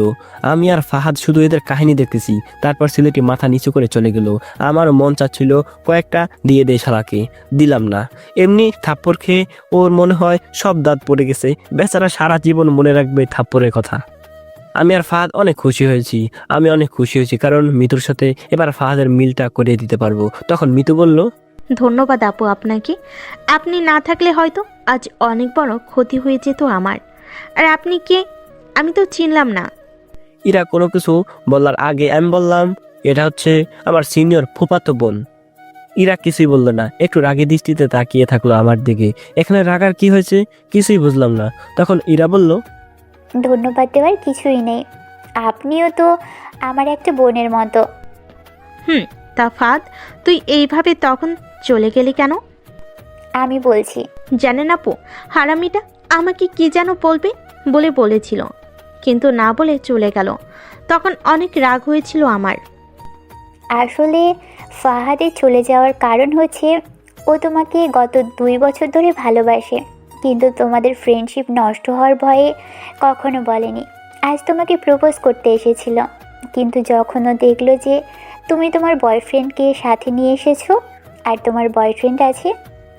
S1: আমি আর ফাহাদ শুধু এদের কাহিনী দেখতেছি। তারপর ছেলেটি মাথা নিচু করে চলে গেল। আমার মন চাচ্ছিল কয়েকটা দিয়ে দেয় শালাকে, দিলাম না। এমনি থাপ্পড় খেয়ে ওর মনে হয় সব দাঁত পড়ে গেছে। বেচারা সারা জীবন মনে রাখবে থাপ্পড়ের কথা। আমি আর ফাহাদ অনেক খুশি হয়েছি। আমি অনেক খুশি হয়েছি কারণ মিতুর সাথে এবার ফাহাদের মিলটা করিয়ে দিতে পারবো। তখন মিতু বলল,
S7: ধন্যবাদ আপু আপনাকে। আপনি না থাকলে হয়তো আজ অনেক বড় ক্ষতি হয়ে যেত আমার। আর আপনি কে আমি তো চিনলাম না।
S1: ইরা কোনো কিছু বলার আগে আমি বললাম, এটা হচ্ছে আমার সিনিয়র ফুফাতো বোন। ইরা কিছুই বললো না, একটু রাগী দৃষ্টিতে তাকিয়ে থাকলো আমার দিকে। এখানে রাগার কি হয়েছে কিছুই বুঝলাম না। তখন ইরা বলল,
S2: ধন্যবাদ দেওয়ার কিছুই নেই, আপনিও তো আমার একটা বোনের মতো।
S7: তা ফাদ, তুই এইভাবে তখন চলে গেলি কেন?
S2: আমি বলছি,
S7: জানেন আপু, হারামিটা আমাকে কি যেন বলবে বলে বলেছিল, কিন্তু না বলে চলে গেল। তখন অনেক রাগ হয়েছিল আমার।
S2: আসলে ফাহাদের চলে যাওয়ার কারণ হচ্ছে ও তোমাকে গত 2 বছর ধরে ভালোবাসে, কিন্তু তোমাদের ফ্রেন্ডশিপ নষ্ট হওয়ার ভয়ে কখনো বলেনি। আজ তোমাকে প্রপোজ করতে এসেছিল, কিন্তু যখন ও দেখলো যে তুমি তোমার বয়ফ্রেন্ডকে সাথে নিয়ে এসেছো আর তোমার বয়ফ্রেন্ড আছে,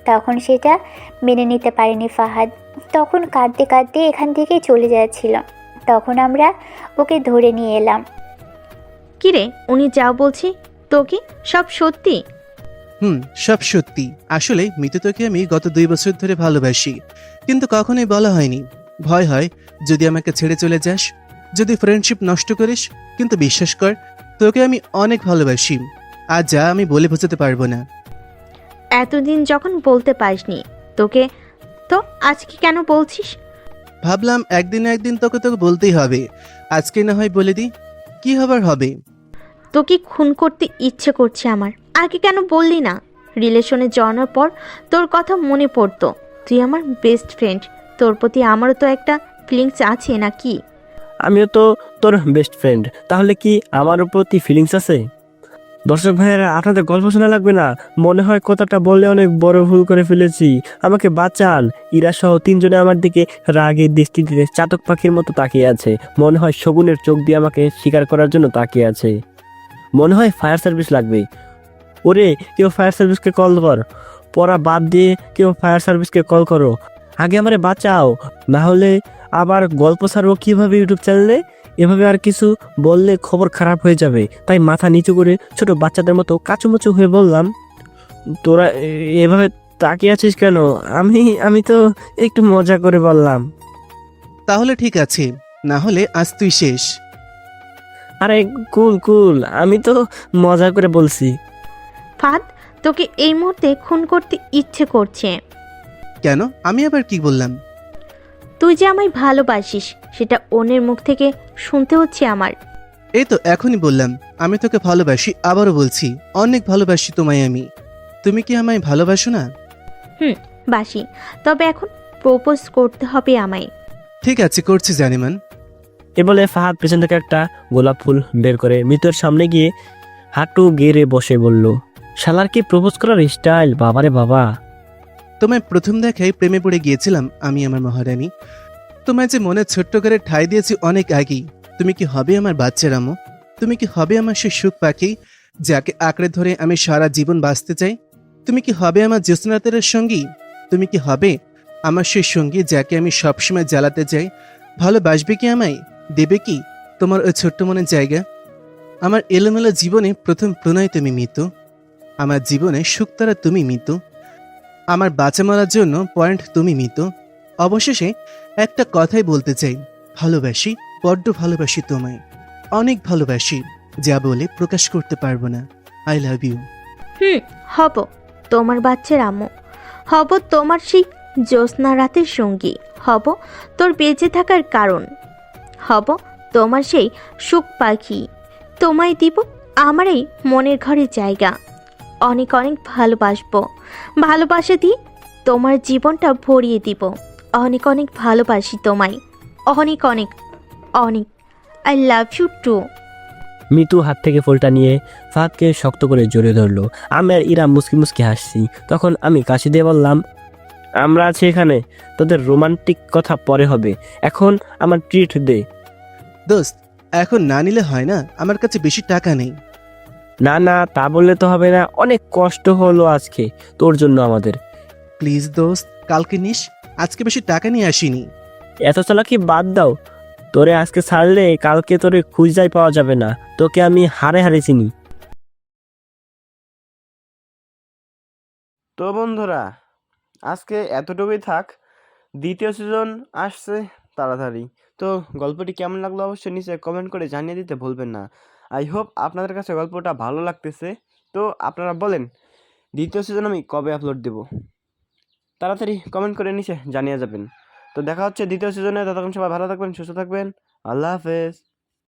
S2: তখন সেটা মেনে নিতে পারেনি ফাহাদ। তখন কাঁদতে কাঁদতে এখান থেকে চলে যাচ্ছিল, তখন আমরা ওকে ধরে নিয়ে এলাম।
S7: কিরে, উনি যা বলছি তোকে সব সত্যি?
S5: সব সত্যি। আসলে মিতু তোকে আমি গত 2 বছর ধরে ভালোবাসি, কিন্তু কখনোই বলা হয়নি। ভয় হয় যদি আমাকে ছেড়ে চলে যাস, যদি ফ্রেন্ডশিপ নষ্ট করিস। কিন্তু বিশ্বাস কর, তোকে আমি অনেক ভালোবাসি। আর যা আমি বলে বোঝাতে পারবো না।
S7: এতদিন যখন বলতে পারিসনি তোকে, তো আজকে কেন বলছিস?
S5: ভাবলাম একদিন না একদিন তোকে বলতেই হবে। আজকে না হয় বলে দিই, কি হবার হবে।
S7: তোকে খুন করতে ইচ্ছে করছে আমার। আগে কেন বললি না? রিলেশনে জড়ানোর পর তোর কথা মনে পড়তো। তুই আমার বেস্ট ফ্রেন্ড, তোর প্রতি আমারও তো একটা ফিলিংস আছে নাকি?
S1: আমিও তো তোর বেস্ট ফ্রেন্ড, তাহলে কি আমার প্রতি ফিলিংস আছে? দর্শক ভাইয়েরা, আপনাদের গল্প শোনা লাগবে না। মনে হয় কথাটা বললে অনেক বড় ভুল করে ফেলেছি, আমাকে বাঁচান। ইরা সহ 3 জনে আমার দিকে রাগের দৃষ্টিতে চাতক পাখির মতো তাকিয়ে আছে। মনে হয় শগুনের চোখ দিয়ে আমাকে শিকার করার জন্য তাকিয়ে আছে। মনে হয় ফায়ার সার্ভিস লাগবে। ওরে, কেউ ফায়ার সার্ভিসকে কল কর। পড়া বাদ দিয়ে কেউ ফায়ার সার্ভিসকে কল করো। আগে আমারে বাঁচাও, না হলে আবার গল্প ছাড়বো কিভাবে ইউটিউব চ্যানেলে। এভাবে আর কিছু বললে খবর খারাপ হয়ে যাবে। তাই মাথা নিচু করে ছোট বাচ্চাদের মতো কাচুমুচু হয়ে বললাম, তোরা এভাবে তাকিয়ে আছিস কেন? আমি তো একটু মজা করে বললাম।
S5: তাহলে ঠিক আছে, না হলে আজ তুই শেষ।
S1: আরে কুল কুল, আমি তো মজা করে বলছি।
S7: ফাদ, তোকে এই মুহূর্তে খুন করতে ইচ্ছে করছে।
S5: কেন? আমি আবার কি বললাম?
S7: তুই যে আমায় ভালোবাসিস সেটা অন্যের মুখ থেকে শুনতে হচ্ছে আমার।
S5: এই তো এখনই বললাম, আমি তোকে ভালোবাসি। আবারও বলছি, অনেক ভালোবাসি তোমায় আমি। তুমি কি আমায় ভালোবাসো না?
S7: বাসি, তবে এখন প্রপোজ করতে হবে আমায়।
S5: ঠিক আছে, করছি জানিমান।
S1: এ বলে ফাহাদ পেছন থেকে একটা গোলাপ ফুল বের করে মৃত্যুর সামনে গিয়ে হাঁটু গেড়ে বসে বলল, শালার কি প্রপোজ করার স্টাইল! বাবারে বাবা।
S5: তোমায় প্রথম দেখায় প্রেমে পড়ে গিয়েছিলাম আমি, আমার মহারানী। তোমায় যে মনে ছোট্ট করে ঠাঁই দিয়েছি অনেক আগেই। তুমি কি হবে আমার বাচ্চার আম্মু? তুমি কি হবে আমার সে সুখ পাখি যাকে আঁকড়ে ধরে আমি সারা জীবন বাঁচতে চাই? তুমি কি হবে আমার জ্যোৎস্নাতের সঙ্গী? তুমি কি হবে আমার সেই সঙ্গী যাকে আমি সবসময় জ্বালাতে চাই? ভালোবাসবে কি আমায়? দেবে কি তোমার ওই ছোট্ট মনের জায়গা? আমার এলোমেলো জীবনে প্রথম প্রণয় তুমি মিতু। আমার জীবনে সুখতারা তুমি মিতু। আমার বাঁচা মারার জন্য পয়েন্ট তুমি মিতু। অবশেষে একটা কথাই বলতে চাই, ভালোবাসি, বড্ড ভালোবাসি তোমায়, অনেক ভালোবাসি। যা বলে প্রকাশ করতে পারবো না। I love you.
S7: হব তোমার বাচ্চার আম্মু, হব তোমার সেই জ্যোৎস্না রাতের সঙ্গী, হব তোর বেঁচে থাকার কারণ, হব তোমার সেই সুখ পাখি। তোমায় দিব আমার এই মনের ঘরে জায়গা। অনেক অনেক ভালোবাসবো, ভালোবাসা দিয়ে তোমার জীবনটা ভরিয়ে দিব। অনেক অনেক ভালোবাসি তোমায়, অনেক অনেক অনেক। I love you too.
S1: Mitu হাত থেকে ফুলটা নিয়ে ফাহাদকে শক্ত করে জড়িয়ে ধরলো। আমি আর ইরা মুসকি মুসকি হাসছি। তখন আমি কাশি দিয়ে বললাম, আমরা আছি এখানে, তোদের রোমান্টিক কথা পরে হবে, এখন আমার ট্রিট দে।
S5: দোস্ত, এখন না নিলে হয় না, আমার কাছে বেশি টাকা নেই।
S1: না না, তা বললে তো হবে না, অনেক কষ্ট হলো আজকে তোর জন্য আমাদের।
S5: প্লিজ দোস্ত, কালকে নিস, আজকে বেশি টাকা নিয়ে আসিনি।
S1: এত চালাকি বাদ দাও, তোরে আজকে ছাড়লে কালকে তোরে খুঁজাই পাওয়া যাবে না, তোকে আমি হারে হারে চিনি। তো বন্ধুরা, আজকে এতটুকুই থাক। দ্বিতীয় সিজন আসছে তাড়াতাড়ি। তো গল্পটি কেমন লাগলো অবশ্যই নিচে কমেন্ট করে জানিয়ে দিতে ভুলবেন না। আই হোপ আপনাদের কাছে গল্পটা ভালো লাগতেছে। তো আপনারা বলেন দ্বিতীয় সিজন আমি কবে আপলোড দেব, তাড়াতাড়ি কমেন্ট করে নিচে জানিয়ে যাবেন। তো দেখা হচ্ছে দ্বিতীয় সিজনে। ততক্ষণ সবাই ভালো থাকবেন, সুস্থ থাকবেন। আল্লাহ হাফেজ।